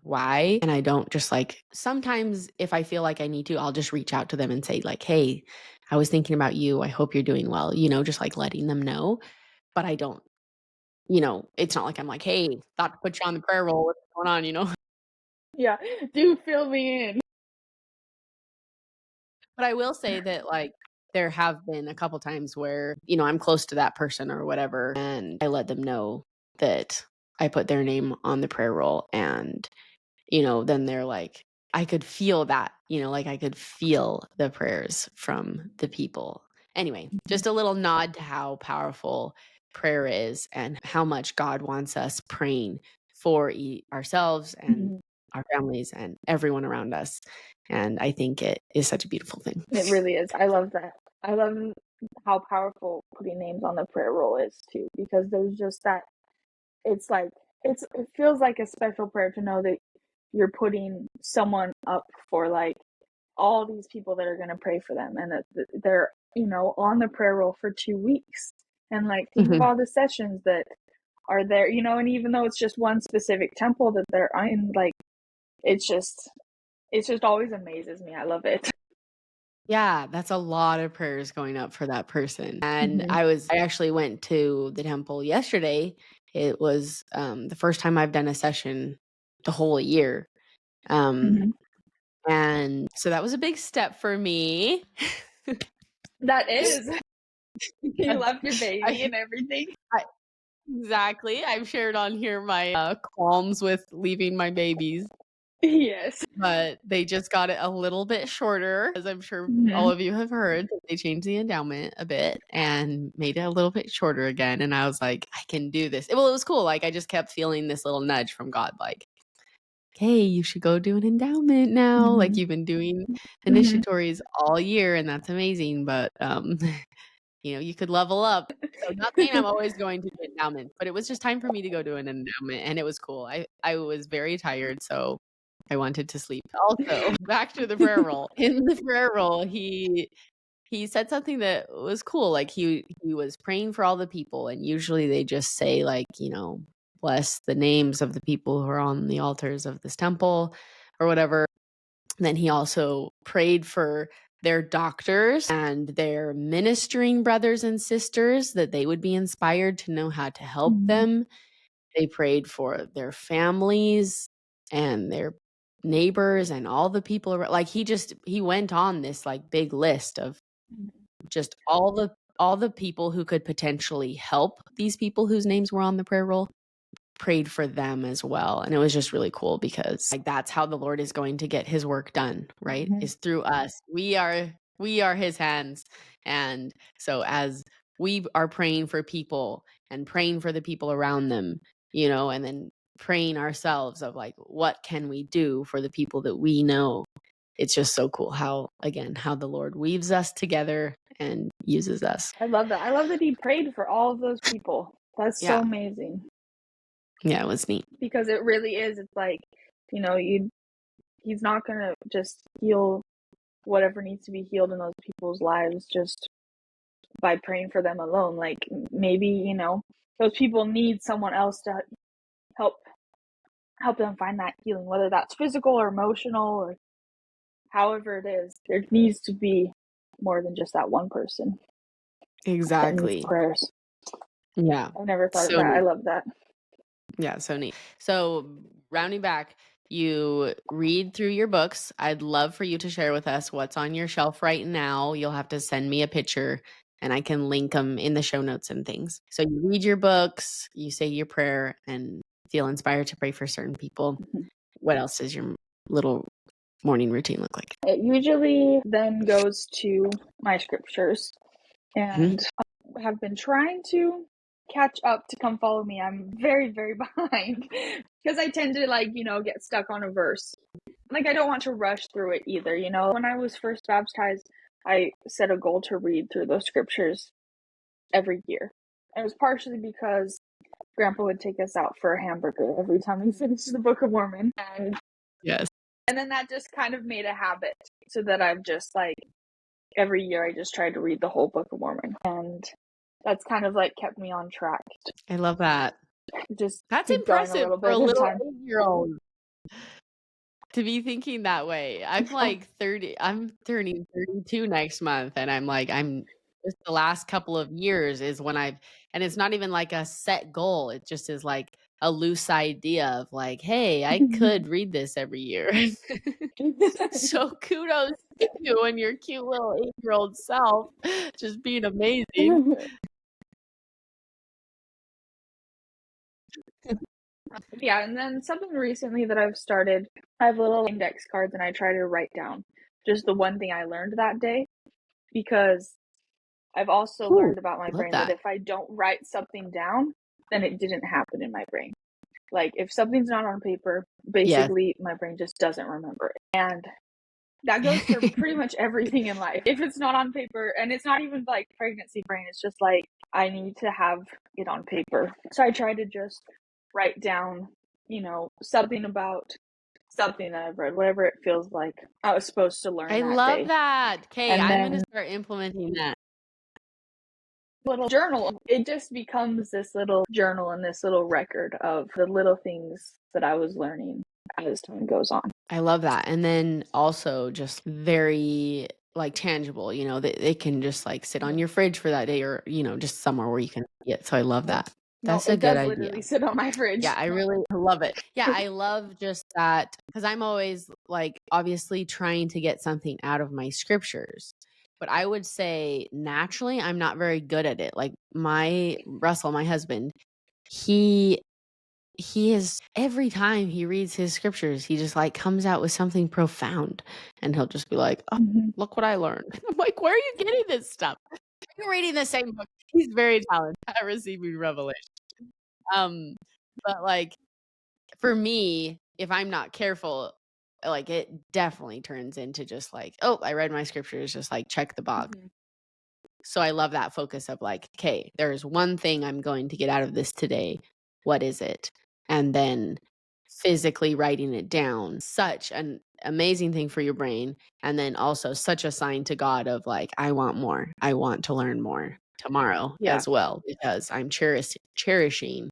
why. And I don't just like, sometimes if I feel like I need to, I'll just reach out to them and say, like, hey, I was thinking about you. I hope you're doing well, just like letting them know. But I don't, it's not like I'm like, hey, thought to put you on the prayer roll. What's going on? Yeah, do fill me in. But I will say that, like, there have been a couple times where, I'm close to that person or whatever, and I let them know that I put their name on the prayer roll. And, then they're like, I could feel that, like I could feel the prayers from the people. Anyway, just a little nod to how powerful prayer is and how much God wants us praying for ourselves and Mhm. our families and everyone around us. And I think it is such a beautiful thing. It really is. I love that. I love how powerful putting names on the prayer roll is too, because there's just that. It's like it feels like a special prayer to know that you're putting someone up for like all these people that are going to pray for them, and that they're on the prayer roll for 2 weeks, and like think of Mhm. all the sessions that are there, and even though it's just one specific temple that they're in, like it's just always amazes me. I love it. Yeah, that's a lot of prayers going up for that person. And Hmm. I actually went to the temple yesterday. It was the first time I've done a session the whole year. Um Hmm. and so that was a big step for me. That is. You Yes. left your baby I, and everything. I exactly. I've shared on here my qualms with leaving my babies. Yes. But they just got it a little bit shorter, as I'm sure all Hmm. of you have heard, that they changed the endowment a bit and made it a little bit shorter again, and I was like, "I can do this." Well, it was cool, like, I just kept feeling this little nudge from God, like, "Hey, you should go do an endowment now, like, Hmm. you've been doing Hmm. initiatories all year, and that's amazing, but, you could level up." So, not saying I'm always going to do endowments, but it was just time for me to go do an endowment, and it was cool. I was very tired, so I wanted to sleep. Also, back to the prayer roll. In the prayer roll, he said something that was cool, like, he was praying for all the people, and usually they just say, like, "Bless the names of the people who are on the altars of this temple," or whatever. Then he also prayed for their doctors and their ministering brothers and sisters, that they would be inspired to know how to help Hmm. them. They prayed for their families and their neighbors and all the people around. Like he went on this like big list of just all the people who could potentially help these people whose names were on the prayer roll, prayed for them as well. And it was just really cool because like that's how the Lord is going to get his work done, right? Hmm. Is through us. We are his hands. And so as we are praying for people and praying for the people around them, and then praying ourselves of like what can we do for the people that we know. It's just so cool how the Lord weaves us together and uses us. I love that. I love that he prayed for all of those people. That's so Yeah. amazing, Yeah, it was neat. because it really is. It's like, you he's not gonna just heal whatever needs to be healed in those people's lives just by praying for them alone. Like maybe, those people need someone else to help them find that healing, whether that's physical or emotional or however it is. There needs to be more than just that one person that needs Exactly. prayers. Yeah. I never thought of So that. I neat. love that. Yeah, so neat. So, rounding back, you read through your books. I'd love for you to share with us what's on your shelf right now. You'll have to send me a picture and I can link them in the show notes and things. So you read your books, you say your prayer, and feel inspired to pray for certain people. What else does your little morning routine look like? It usually then goes to my scriptures, and I have been trying to catch up to Come Follow Me. I'm very, very behind because I tend to get stuck on a verse. Like, I don't want to rush through it either. When I was first baptized, I set a goal to read through those scriptures every year. And it was partially because Grandpa would take us out for a hamburger every time we finished the Book of Mormon. And yes. And then that just kind of made a habit, so that I've just every year I just tried to read the whole Book of Mormon. And that's kind of kept me on track. I love that. Just That's keep going a impressive little for bit a at a little time. 8-year-old to be thinking that way. I'm 30. I'm turning 32 next month, and I'm just the last couple of years is when and it's not even a set goal. It just is a loose idea of hey, I could read this every year. So kudos to you and your cute little 8-year-old self, just being amazing. Yeah, and then something recently that I've started, I have little index cards and I try to write down just the one thing I learned that day, because I've also learned about my brain that if I don't write something down, then it didn't happen in my brain. If something's not on paper, basically my brain just doesn't remember it. And that goes for pretty much everything in life. If it's not on paper, and it's not even pregnancy brain, it's just I need to have it on paper. So I try to just write down, something about something that I've read, whatever it feels like I was supposed to learn I that love day. that. Okay, And I'm then going to start implementing that. Little journal. It just becomes this little journal and this little record of the little things that I was learning as time goes on. I love that. And then also just very tangible, that they can just sit on your fridge for that day, or, just somewhere where you can see it. So I love that. That's a it good does idea. literally sit on my fridge. Yeah, I really love it. Yeah, I love just that, because I'm always obviously trying to get something out of my scriptures. But I would say naturally, I'm not very good at it. Russell, my husband, he is, every time he reads his scriptures, he just comes out with something profound, and he'll just be like, oh, look what I learned. I'm like, where are you getting this stuff? You're reading the same book. He's very talented at receiving revelation. But for me, if I'm not careful, it definitely turns into just oh, I read my scriptures, just check the box. So I love that focus of okay, there's one thing I'm going to get out of this today. What is it? And then physically writing it down, such an amazing thing for your brain. And then also such a sign to God of I want more. I want to learn more tomorrow as well, because I'm cherishing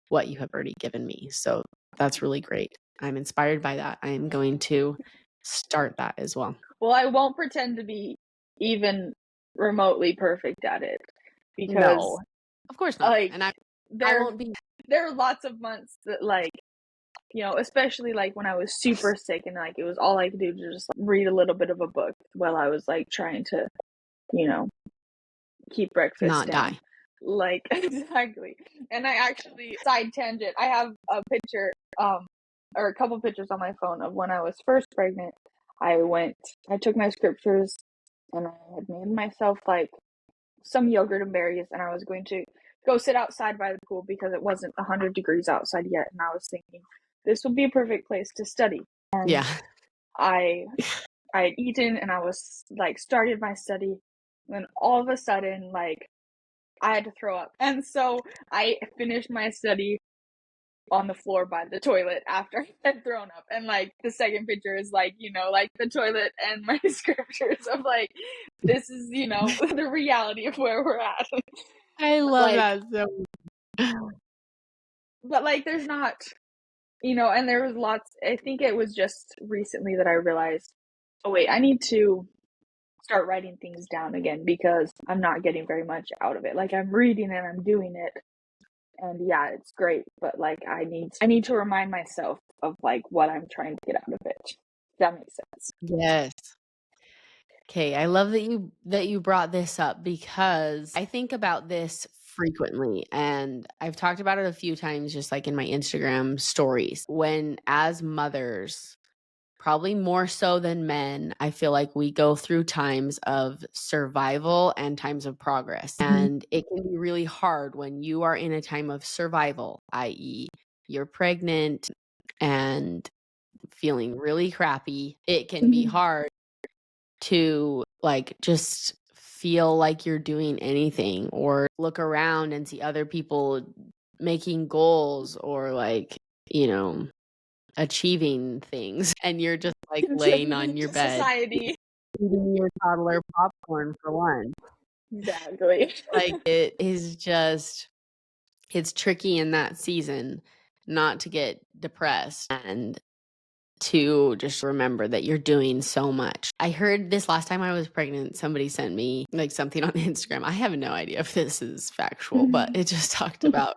what you have already given me. So that's really great. I'm inspired by that. I am going to start that as well. Well, I won't pretend to be even remotely perfect at it, because no, of course not. And I won't be. There are lots of months that especially when I was super sick and it was all I could do to just read a little bit of a book while I was trying to, keep breakfast not down. Die. Exactly. And I actually, side tangent, I have a picture, or a couple pictures on my phone of when I was first pregnant. I took my scriptures and I had made myself some yogurt and berries, and I was going to go sit outside by the pool because it wasn't 100 degrees outside yet. And I was thinking, this would be a perfect place to study. And yeah. I had eaten and I was started my study. And all of a sudden, I had to throw up. And so I finished my study on the floor by the toilet after I had thrown up. And the second picture is the toilet and my scriptures of this is, the reality of where we're at. I love that so But there's not, and there was lots, I think it was just recently that I realized, oh wait, I need to start writing things down again, because I'm not getting very much out of it. I'm reading and I'm doing it, and yeah, it's great, but I need to remind myself of what I'm trying to get out of it. If that makes sense. Yes. Okay, I love that you brought this up because I think about this frequently and I've talked about it a few times just like in my Instagram stories. When as mothers, probably more so than men, I feel like we go through times of survival and times of progress. And it can be really hard when you are in a time of survival, i.e., you're pregnant and feeling really crappy. It can be hard to like just feel like you're doing anything or look around and see other people making goals or like, you know, achieving things and you're just like laying on Contributing your to bed society. eating your toddler popcorn for lunch. Exactly. Like it is just it's tricky in that season not to get depressed and to just remember that you're doing so much. I heard this last time I was pregnant, somebody sent me like something on Instagram. I have no idea if this is factual, but it just talked about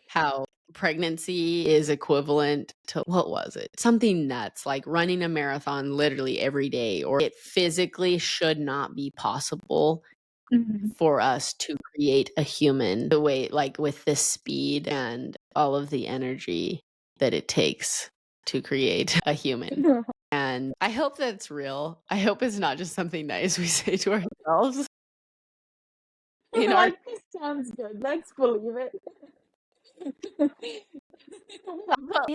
how pregnancy is equivalent to what was it? Something nuts, like running a marathon literally every day, or it physically should not be possible for us to create a human the way, like with this speed and all of the energy that it takes to create a human. And I hope that's real. I hope it's not just something nice we say to ourselves in our Like, this sounds good. Let's believe it. but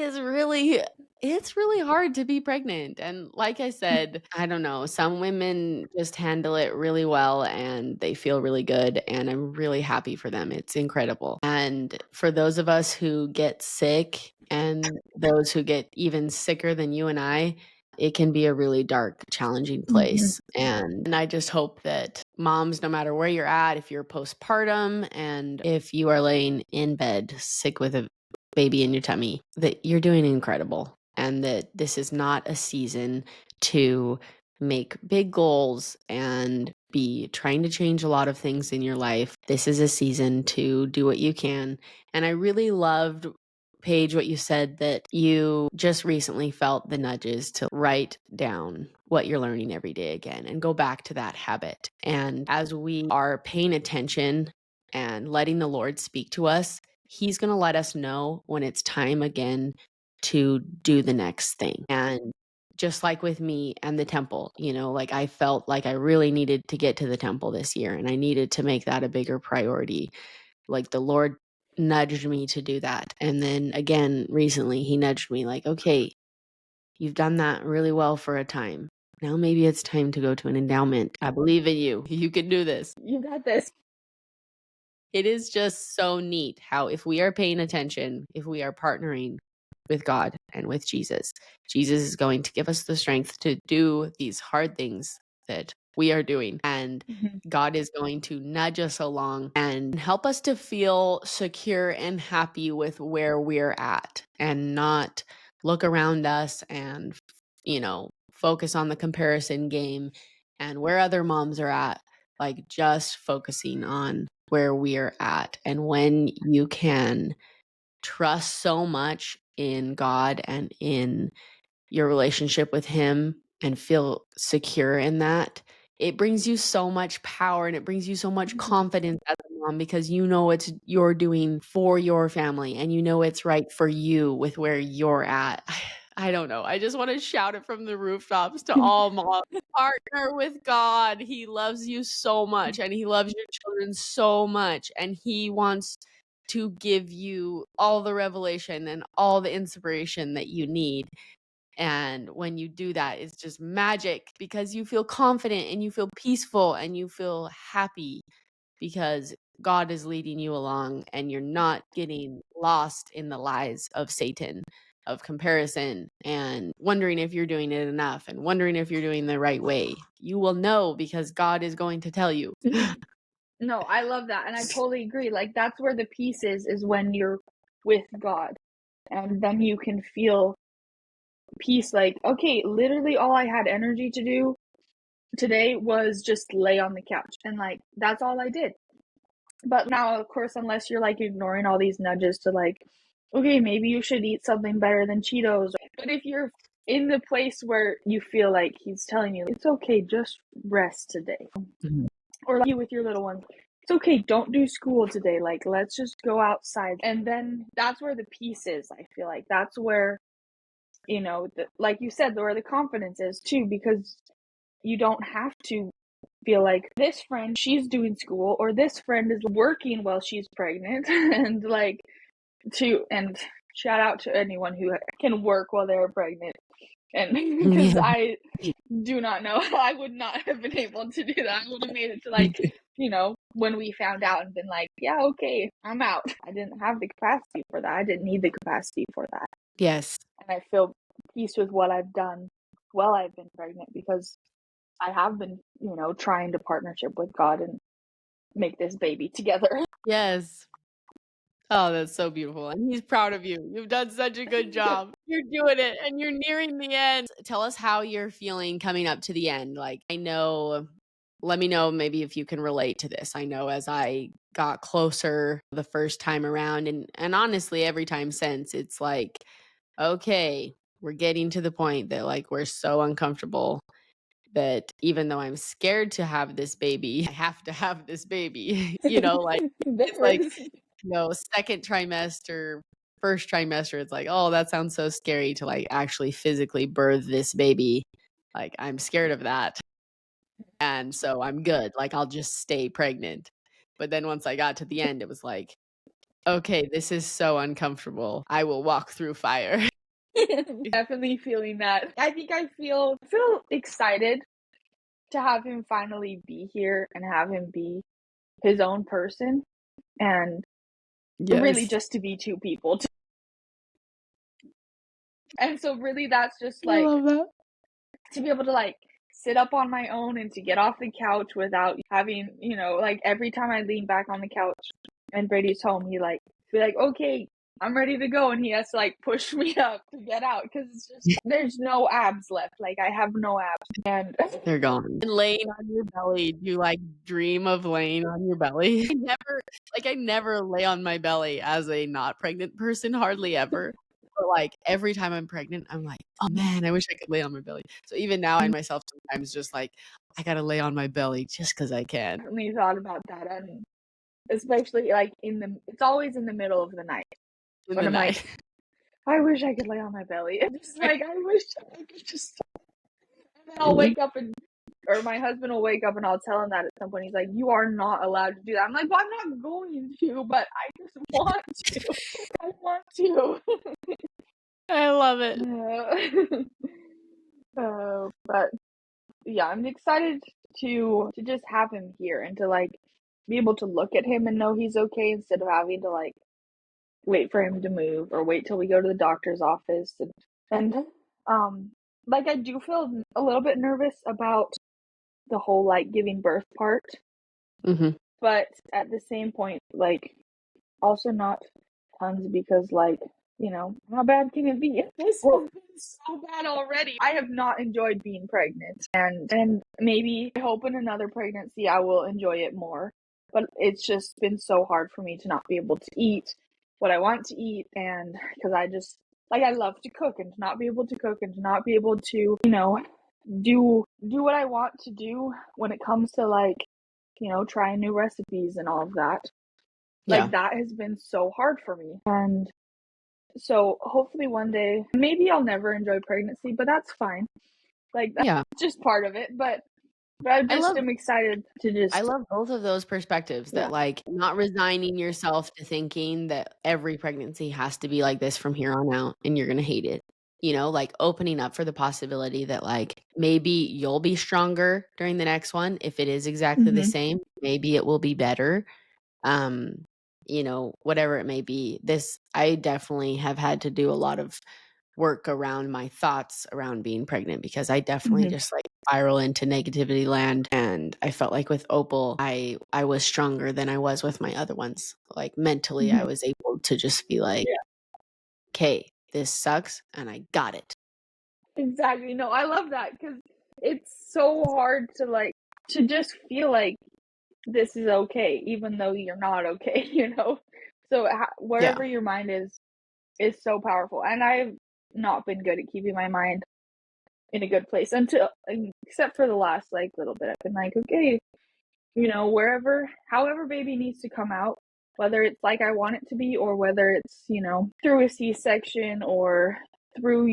it's really hard to be pregnant. And like I said, I don't know, some women just handle it really well and they feel really good. And I'm really happy for them. It's incredible. And for those of us who get sick and those who get even sicker than you and I, it can be a really dark, challenging place. And I just hope that moms, no matter where you're at, if you're postpartum and if you are laying in bed sick with a baby in your tummy, that you're doing incredible and that this is not a season to make big goals and be trying to change a lot of things in your life. This is a season to do what you can. And I really loved, Paige, what you said that you just recently felt the nudges to write down what you're learning every day again and go back to that habit. And as we are paying attention and letting the Lord speak to us, He's going to let us know when it's time again to do the next thing. And just like with me and the temple, you know, like I felt like I really needed to get to the temple this year and I needed to make that a bigger priority. Like the Lord nudged me to do that. And then again, recently, He nudged me like, okay, you've done that really well for a time. Now maybe it's time to go to an endowment. I believe in you. You can do this. You got this. It is just so neat how if we are paying attention, if we are partnering with God and with Jesus, Jesus is going to give us the strength to do these hard things that we are doing. And God is going to nudge us along and help us to feel secure and happy with where we're at and not look around us and, you know, focus on the comparison game and where other moms are at, like just focusing on where we're at. And when you can trust so much in God and in your relationship with Him and feel secure in that, it brings you so much power and it brings you so much confidence as a mom because you know it's you're doing for your family and you know it's right for you with where you're at. I don't know. I just want to shout it from the rooftops to all moms. Partner with God. He loves you so much and He loves your children so much and He wants to give you all the revelation and all the inspiration that you need. And when you do that, it's just magic because you feel confident and you feel peaceful and you feel happy because God is leading you along and you're not getting lost in the lies of Satan, of comparison and wondering if you're doing it enough and wondering if you're doing the right way. You will know because God is going to tell you. No, I love that. And I totally agree. Like, that's where the peace is when you're with God. And then you can feel peace. Like, okay, literally all I had energy to do today was just lay on the couch. And, like, that's all I did. But now, of course, unless you're, like, ignoring all these nudges to, like, okay, maybe you should eat something better than Cheetos. But if in the place where you feel like he's telling you, it's okay, just rest today. Or like you with your little ones, it's okay, don't do school today. Like, let's just go outside. And then that's where the peace is, I feel like. That's where, you know, like you said, where the confidence is too, because you don't have to feel like this friend, she's doing school, or this friend is working while she's pregnant. And like, and shout out to anyone who can work while they're pregnant. And because I do not know, I would not have been able to do that. I would have made it to like, you know, when we found out and been like, yeah, okay, I'm out. I didn't have the capacity for that. I didn't need the capacity for that. Yes. And I feel peace with what I've done while I've been pregnant, because I have been, you know, trying to partnership with God and make this baby together. Yes. Oh, that's so beautiful. And he's proud of you. You've done such a good job. You're doing it and you're nearing the end. Tell us how you're feeling coming up to the end. Like, I know, let me know maybe if you can relate to this. I know as I got closer the first time around, and honestly, every time since, it's like, okay, we're getting to the point that like we're so uncomfortable that even though I'm scared to have this baby, I have to have this baby. You know, like it's like, you know, second trimester, first trimester, it's like, oh, that sounds so scary to like actually physically birth this baby. Like, I'm scared of that. And so I'm good. Like, I'll just stay pregnant. But then once I got to the end, it was like, okay, this is so uncomfortable. I will walk through fire. Definitely feeling that. I think I feel excited to have him finally be here and have him be his own person, and really Yes. just to be two people. And so really that's just I like love that. to be able to like sit up on my own and to get off the couch without having, you know, like every time I lean back on the couch and Brady's home, he like be like, okay, I'm ready to go, and he has to like push me up to get out, because it's just there's no abs left. Like, I have no abs, and They're gone. And laying on your belly, do you like dream of laying on your belly? I never lay on my belly as a not pregnant person, hardly ever. But like every time I'm pregnant, I'm like, oh man, I wish I could lay on my belly. So even now I find myself sometimes just like, I gotta lay on my belly just because I can. definitely thought about that, and especially like it's always in the middle of the night In when the I'm night. like, I wish I could lay on my belly. And just like, I wish I could just. And then I'll wake up or my husband will wake up and I'll tell him that at some point. He's like, you are not allowed to do that. I'm like, well, I'm not going to, but I just want to. I want to. I love it. But yeah, I'm excited to just have him here and to like be able to look at him and know he's okay, instead of having to like wait for him to move or wait till we go to the doctor's office. And like, I do feel a little bit nervous about the whole like giving birth part, but at the same point, like, also not tons, because like, you know, how bad can it be? This has been so bad already. I have not enjoyed being pregnant, and maybe I hope in another pregnancy I will enjoy it more. But it's just been so hard for me to not be able to eat what I want to eat, and because I just like, I love to cook, and to not be able to cook and to not be able to, you know, do what I want to do when it comes to like, you know, trying new recipes and all of that. Yeah. Like, that has been so hard for me. And so hopefully one day, maybe I'll never enjoy pregnancy, but that's fine. Like, that's Yeah. just part of it. But I just am excited to just. I love both of those perspectives, Yeah. that like not resigning yourself to thinking that every pregnancy has to be like this from here on out and you're going to hate it. You know, like opening up for the possibility that like maybe you'll be stronger during the next one. If it is exactly the same, maybe it will be better. You know, whatever it may be. I definitely have had to do a lot of work around my thoughts around being pregnant, because I definitely just like spiral into negativity land. And I felt like with Opal, I was stronger than I was with my other ones. Like mentally, I was able to just be like, okay, this sucks and I got it. Exactly. No, I love that, because it's so hard to like, to just feel like this is okay, even though you're not okay, you know? So wherever your mind is so powerful. And I've not been good at keeping my mind in a good place except for the last like little bit. I've been like, okay, however baby needs to come out, whether it's like I want it to be or whether it's, through a C-section or through,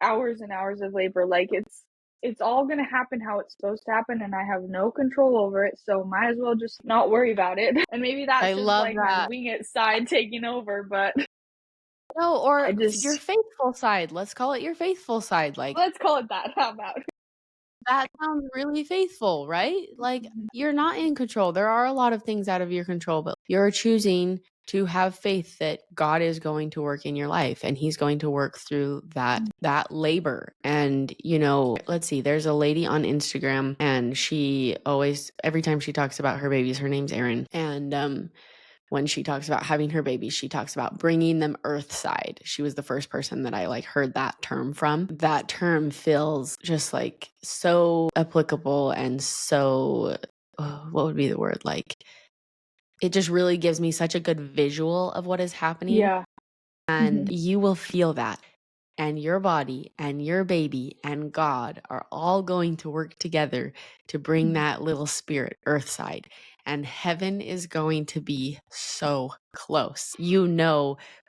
hours and hours of labor, like it's all going to happen how it's supposed to happen, and I have no control over it, so might as well just not worry about it. And maybe I that's just love like my that. wing it side taking over, but No, or I your just faithful side. Let's call it your faithful side. Like, let's call it that. How about? that sounds really faithful, right? Like, you're not in control. There are a lot of things out of your control, but you're choosing to have faith that God is going to work in your life and he's going to work through that labor. And, let's see, there's a lady on Instagram and she always, every time she talks about her babies, her name's Erin. And when she talks about having her baby, she talks about bringing them earthside. She was the first person that I heard that term from. That term feels just so applicable and so, what would be the word? It just really gives me such a good visual of what is happening. Yeah. And you will feel that. And your body and your baby and God are all going to work together to bring that little spirit earthside. And heaven is going to be so close.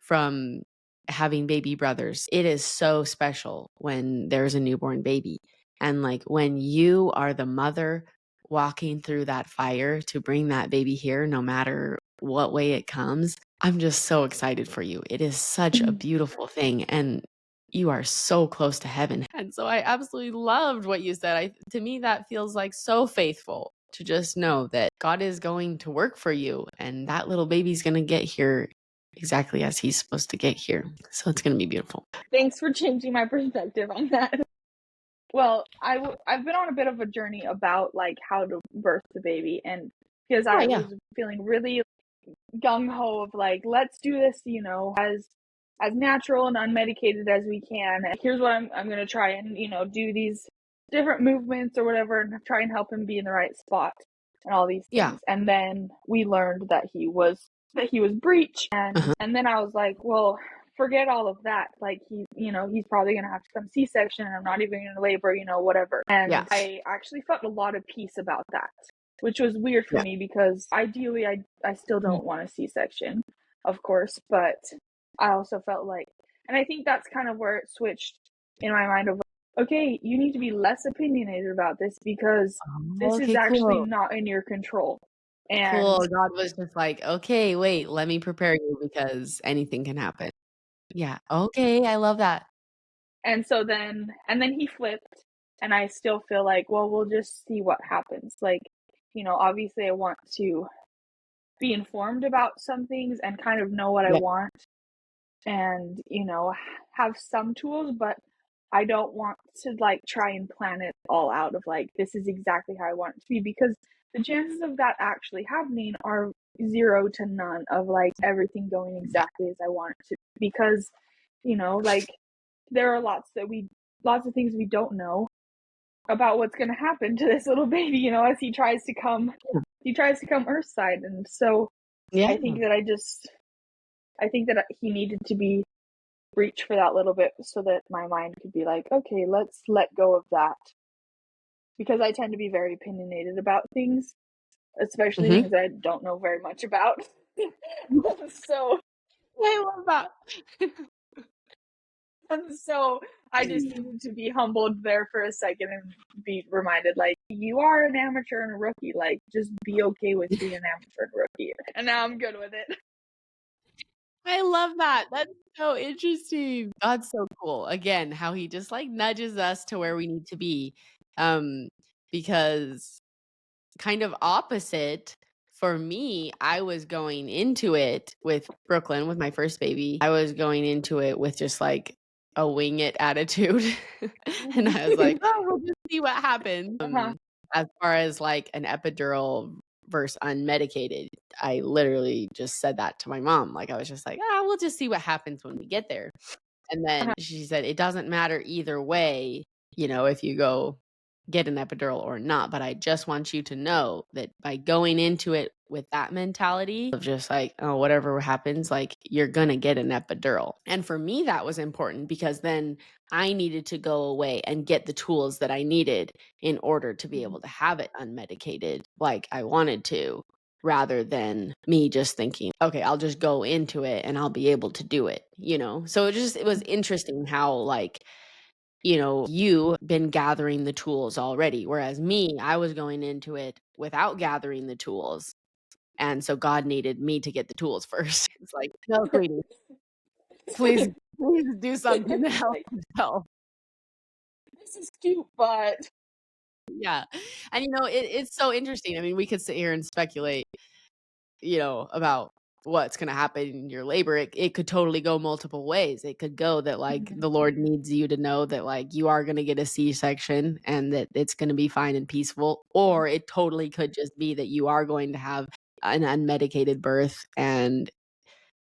From having baby brothers, it is so special when there's a newborn baby. And when you are the mother walking through that fire to bring that baby here, no matter what way it comes, I'm just so excited for you. It is such a beautiful thing. And you are so close to heaven. And so I absolutely loved what you said. To me, that feels so faithful to just know that God is going to work for you and that little baby's going to get here exactly as he's supposed to get here. So it's going to be beautiful. Thanks for changing my perspective on that. Well, I've been on a bit of a journey about how to birth the baby, and because I Yeah. was feeling really gung ho of let's do this, as natural and unmedicated as we can. And here's what I'm gonna try and do these different movements or whatever, and try and help him be in the right spot and all these things. Yeah. And then we learned that he was breech, and then I was like, well, forget all of that. He's probably gonna have to come C-section, and I'm not even gonna labor, whatever. And Yeah. I actually felt a lot of peace about that, which was weird for me because ideally I still don't want a C-section, of course, but I also felt and I think that's kind of where it switched in my mind of okay, you need to be less opinionated about this because this is actually not in your control. And Cool. God was just okay, wait, let me prepare you because anything can happen. Yeah. Okay. I love that. and so then he flipped, and I still feel well, we'll just see what happens. Obviously I want to be informed about some things and kind of know what I want and, have some tools, but I don't want to try and plan it all out of this is exactly how I want it to be, because the chances of that actually happening are 0 to none of everything going exactly as I want it to, because, there are lots of things we don't know about what's going to happen to this little baby, as he tries to come earthside. And so I think that he needed to be breach for that little bit so that my mind could be okay, let's let go of that, because I tend to be very opinionated about things, especially things that I don't know very much about. So I love that. and so I just needed to be humbled there for a second and be reminded you are an amateur and a rookie, just be okay with being an amateur and a rookie. And now I'm good with it. I love that. That's so interesting. God's so cool. Again, how he just nudges us to where we need to be. Because kind of opposite for me, I was going into it with Brooklyn, with my first baby. I was going into it with just a wing it attitude. And I was oh, we'll just see what happens. As far as an epidural versus unmedicated, I literally just said that to my mom. I was just we'll just see what happens when we get there. And then she said, it doesn't matter either way, if you go get an epidural or not, but I just want you to know that by going into it with that mentality of just like, oh, whatever happens, like you're gonna get an epidural. And for me, that was important because then I needed to go away and get the tools that I needed in order to be able to have it unmedicated like I wanted to, rather than me just thinking, okay, I'll just go into it and I'll be able to do it, you know? So it was interesting how like, you know, you been gathering the tools already. Whereas me, I was going into it without gathering the tools. And so God needed me to get the tools first. It's like, no, sweetie, please, please do something to help Like, yourself. this is cute, but Yeah. And, you know, it's so interesting. I mean, we could sit here and speculate, you know, about what's going to happen in your labor. It could totally go multiple ways. It could go that like the Lord needs you to know that like you are going to get a C-section and that it's going to be fine and peaceful, or it totally could just be that you are going to have an unmedicated birth and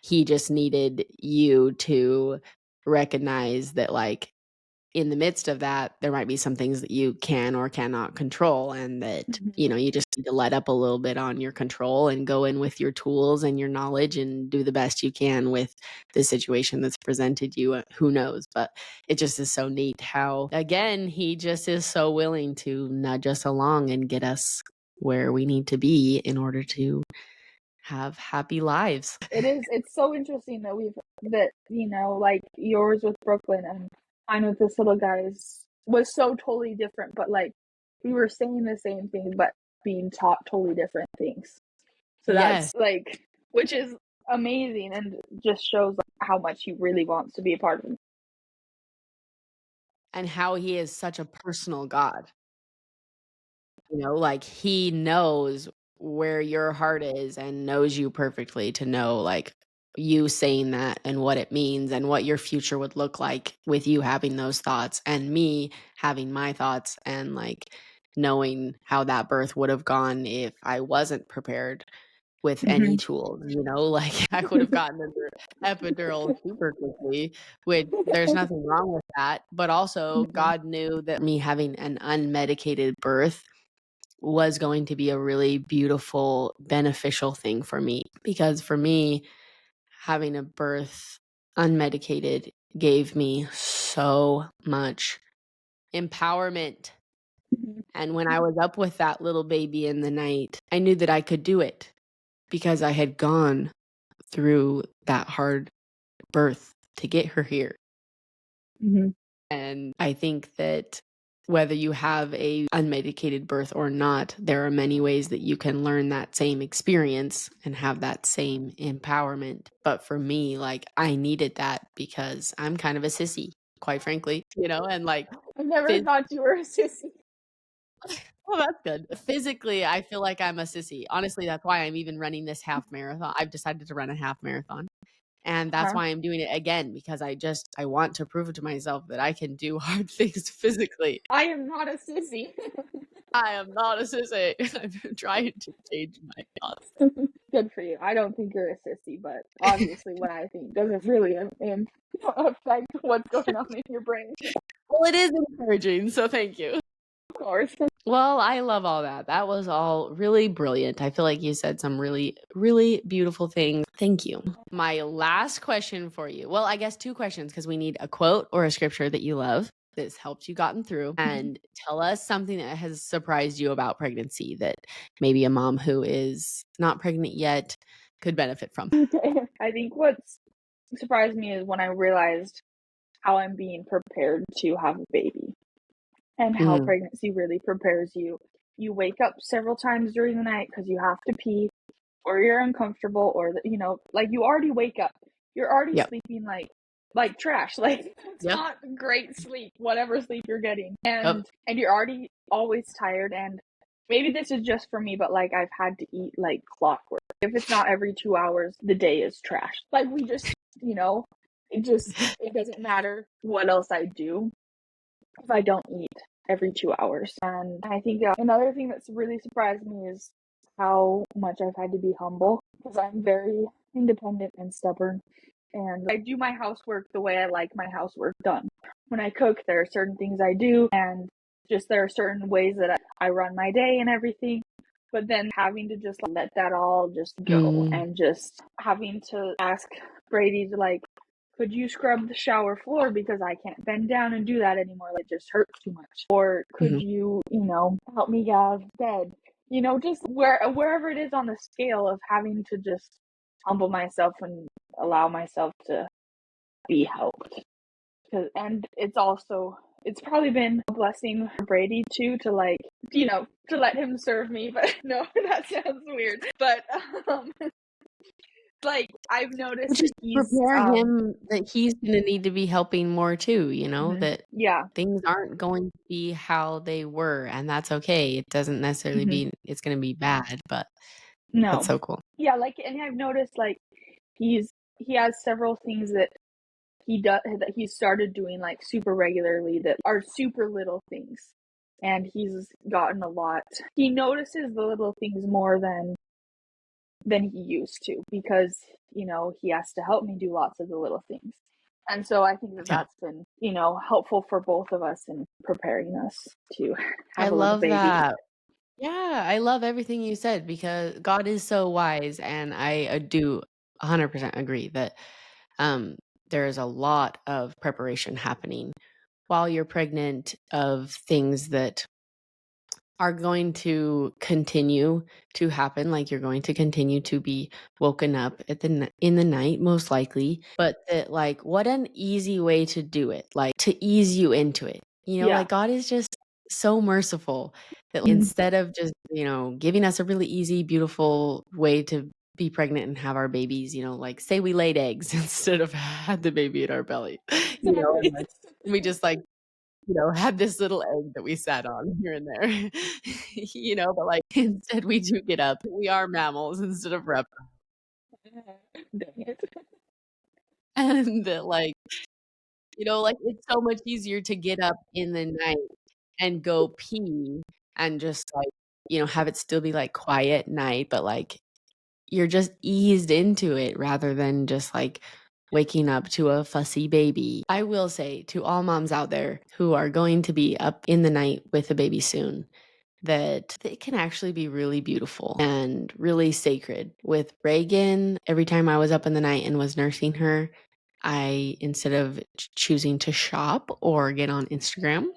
he just needed you to recognize that like in the midst of that, there might be some things that you can or cannot control, and that, you know, you just need to let up a little bit on your control and go in with your tools and your knowledge and do the best you can with the situation that's presented you. Who knows? But it just is so neat how, again, he just is so willing to nudge us along and get us where we need to be in order to have happy lives. it's so interesting that you know, like yours with Brooklyn and mine with this little guy was so totally different, but like we were saying the same things but being taught totally different things. So Yes. that's like, which is amazing and just shows like, how much he really wants to be a part of it. And how he is such a personal God. You know, like, he knows where your heart is and knows you perfectly to know, like, you saying that and what it means and what your future would look like with you having those thoughts and me having my thoughts and, like, knowing how that birth would have gone if I wasn't prepared with any tools, you know? Like, I would have gotten an epidural super quickly, which there's nothing wrong with that, but also God knew that me having an unmedicated birth was going to be a really beautiful, beneficial thing for me. Because for me, having a birth unmedicated gave me so much empowerment. And when I was up with that little baby in the night, I knew that I could do it because I had gone through that hard birth to get her here. And I think that whether you have a unmedicated birth or not, there are many ways that you can learn that same experience and have that same empowerment. But for me, like I needed that because I'm kind of a sissy, quite frankly, you know, and like I never thought you were a sissy. well, that's good. Physically, I feel like I'm a sissy. Honestly, that's why I'm even running this half marathon. I've decided to run a half marathon. And that's why I'm doing it again, because I want to prove to myself that I can do hard things physically. I am not a sissy. I am not a sissy. I'm trying to change my thoughts. Good for you. I don't think you're a sissy, but obviously what I think doesn't really affect what's going on in your brain. Well, it is encouraging, so thank you. Of course. Well, I love all that. That was all really brilliant. I feel like you said some really, really beautiful things. Thank you. My last question for you. Well, I guess two questions because we need a quote or a scripture that you love that's helped you gotten through, and tell us something that has surprised you about pregnancy that maybe a mom who is not pregnant yet could benefit from. I think what's surprised me is when I realized how I'm being prepared to have a baby and how pregnancy really prepares you. You wake up several times during the night because you have to pee or you're uncomfortable or, you know, like you already wake up. You're already Yep. sleeping like trash. Like it's Yep. not great sleep, whatever sleep you're getting. Yep. And you're already always tired. And maybe this is just for me, but like I've had to eat like clockwork. If it's not every 2 hours, the day is trash. Like we just, you know, it doesn't matter what else I do if I don't eat every 2 hours. And I think another thing that's really surprised me is how much I've had to be humble because I'm very independent and stubborn. And I do my housework the way I like my housework done. When I cook, there are certain things I do, and just there are certain ways that I run my day and everything. But then having to just let that all just go and just having to ask Brady to could you scrub the shower floor because I can't bend down and do that anymore? It just hurts too much. Or could you, help me get out of bed? Just wherever it is on the scale of having to just humble myself and allow myself to be helped. And it's probably been a blessing for Brady too to to let him serve me, but no, that sounds weird. But I've noticed Just that he's prepare him that he's gonna need to be helping more too, that yeah. things aren't going to be how they were, and that's okay. It doesn't necessarily mean it's gonna be bad, but No. that's so cool. Yeah, and I've noticed he has several things that he started doing super regularly that are super little things. And he's gotten a lot. He notices the little things more than he used to because, he has to help me do lots of the little things. And so I think that Yeah. that's been, helpful for both of us in preparing us to I have a little love baby. that. Yeah, I love everything you said because God is so wise, and I do 100% agree that there is a lot of preparation happening while you're pregnant of things that are going to continue to happen. Like you're going to continue to be woken up in the night, most likely. But that, what an easy way to do it, to ease you into it. Yeah. God is just so merciful that instead of just giving us a really easy, beautiful way to be pregnant and have our babies, say we laid eggs instead of had the baby in our belly, and we just had this little egg that we sat on here and there, but instead we do get up. We are mammals instead of reptiles. Dang it. And that it's so much easier to get up in the night and go pee and just have it still be quiet night, but you're just eased into it rather than just waking up to a fussy baby. I will say to all moms out there who are going to be up in the night with a baby soon, that it can actually be really beautiful and really sacred. With Reagan, every time I was up in the night and was nursing her, I, instead of choosing to shop or get on Instagram,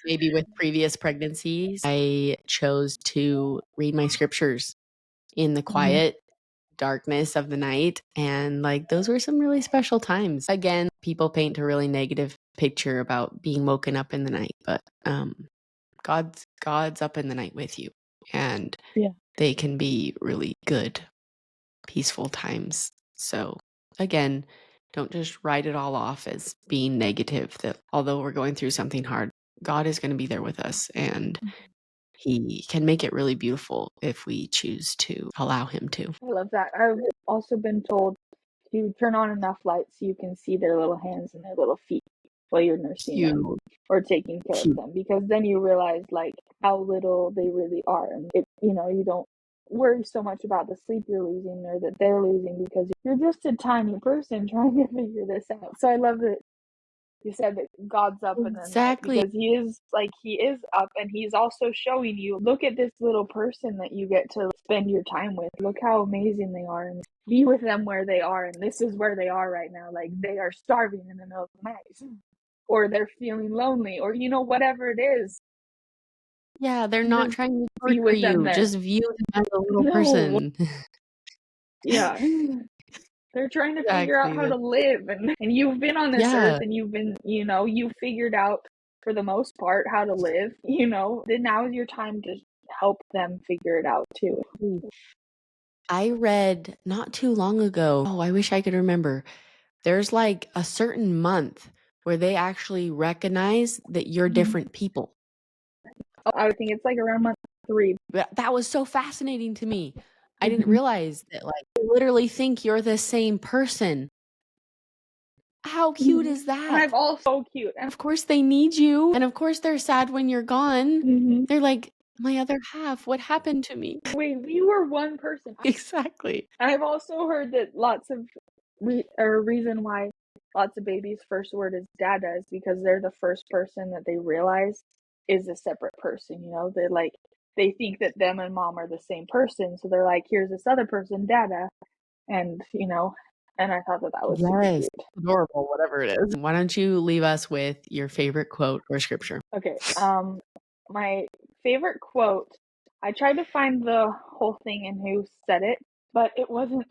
maybe with previous pregnancies, I chose to read my scriptures in the quiet darkness of the night. And those were some really special times. Again, people paint a really negative picture about being woken up in the night, but God's up in the night with you, and they can be really good, peaceful times. So again, don't just write it all off as being negative, that although we're going through something hard, God is going to be there with us, and he can make it really beautiful if we choose to allow him to. I love that. I've also been told to turn on enough lights so you can see their little hands and their little feet while you're nursing them or taking care of them, because then you realize how little they really are, and you don't worry so much about the sleep you're losing or that they're losing because you're just a tiny person trying to figure this out. So I love that you said that God's up in the night, because he is up, and he's also showing you, look at this little person that you get to spend your time with. Look how amazing they are, and be with them where they are. And this is where they are right now. They are starving in the middle of the night, or they're feeling lonely, or whatever it is. Yeah, they're not trying to be torture with them you. there. Just view them as a little No. person. Yeah. They're trying to figure out how to live, and you've been on this earth, and you've been, you've figured out for the most part how to live, then now is your time to help them figure it out too. I read not too long ago, I wish I could remember, there's a certain month where they actually recognize that you're different people. I think it's around month 3. That was so fascinating to me. I didn't realize that they literally think you're the same person. How cute is that? And I'm all so cute. And of course they need you. And of course they're sad when you're gone. They're like, my other half, what happened to me? Wait, we were one person. Exactly. And I've also heard that lots of reason why lots of babies' first word is dada is because they're the first person that they realize is a separate person. They think that them and mom are the same person, so they're like, here's this other person, dada. And I thought that was super Yes, cute. adorable, whatever it is. Why don't you leave us with your favorite quote or scripture? Okay. My favorite quote, I tried to find the whole thing and who said it, but it wasn't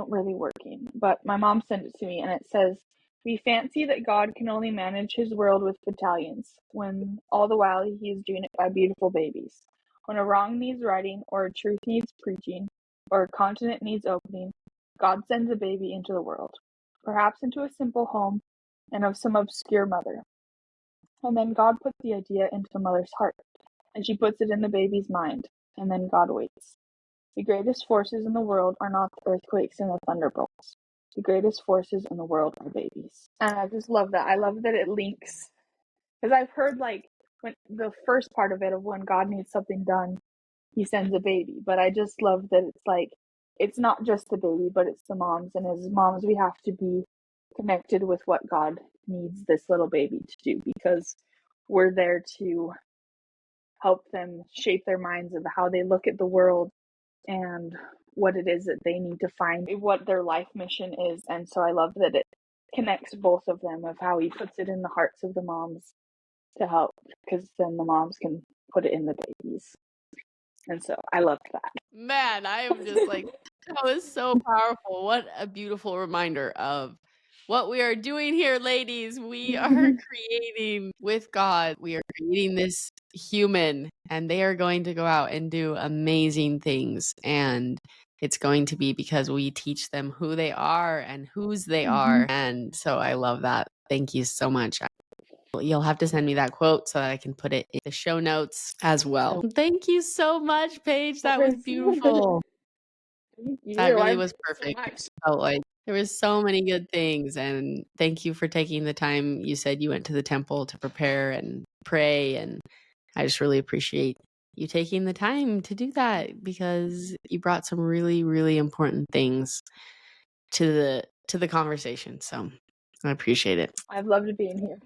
really working. But my mom sent it to me and it says, "We fancy that God can only manage his world with battalions, when all the while he is doing it by beautiful babies. When a wrong needs righting, or a truth needs preaching, or a continent needs opening, God sends a baby into the world, perhaps into a simple home and of some obscure mother. And then God puts the idea into the mother's heart, and she puts it in the baby's mind, and then God waits. The greatest forces in the world are not the earthquakes and the thunderbolts. The greatest forces in the world are babies." And I just love that. I love that it links, because I've heard when the first part of it of when God needs something done, he sends a baby. But I just love that it's not just the baby, but it's the moms. And as moms, we have to be connected with what God needs this little baby to do, because we're there to help them shape their minds of how they look at the world and what it is that they need to find, what their life mission is. And so I love that it connects both of them, of how he puts it in the hearts of the moms to help, because then the moms can put it in the babies. And so I loved that. Man, I am just like, that was so powerful. What a beautiful reminder of what we are doing here, ladies. We are creating with God. We are creating this human, and they are going to go out and do amazing things. And it's going to be because we teach them who they are and whose they are. And so I love that. Thank you so much. You'll have to send me that quote so that I can put it in the show notes as well. Thank you so much, Paige. That was beautiful. Thank you. That really I was learned so perfect. much. Felt like there was so many good things, and thank you for taking the time. You said you went to the temple to prepare and pray, and I just really appreciate you taking the time to do that, because you brought some really, really important things to the conversation. So I appreciate it. I've loved being here.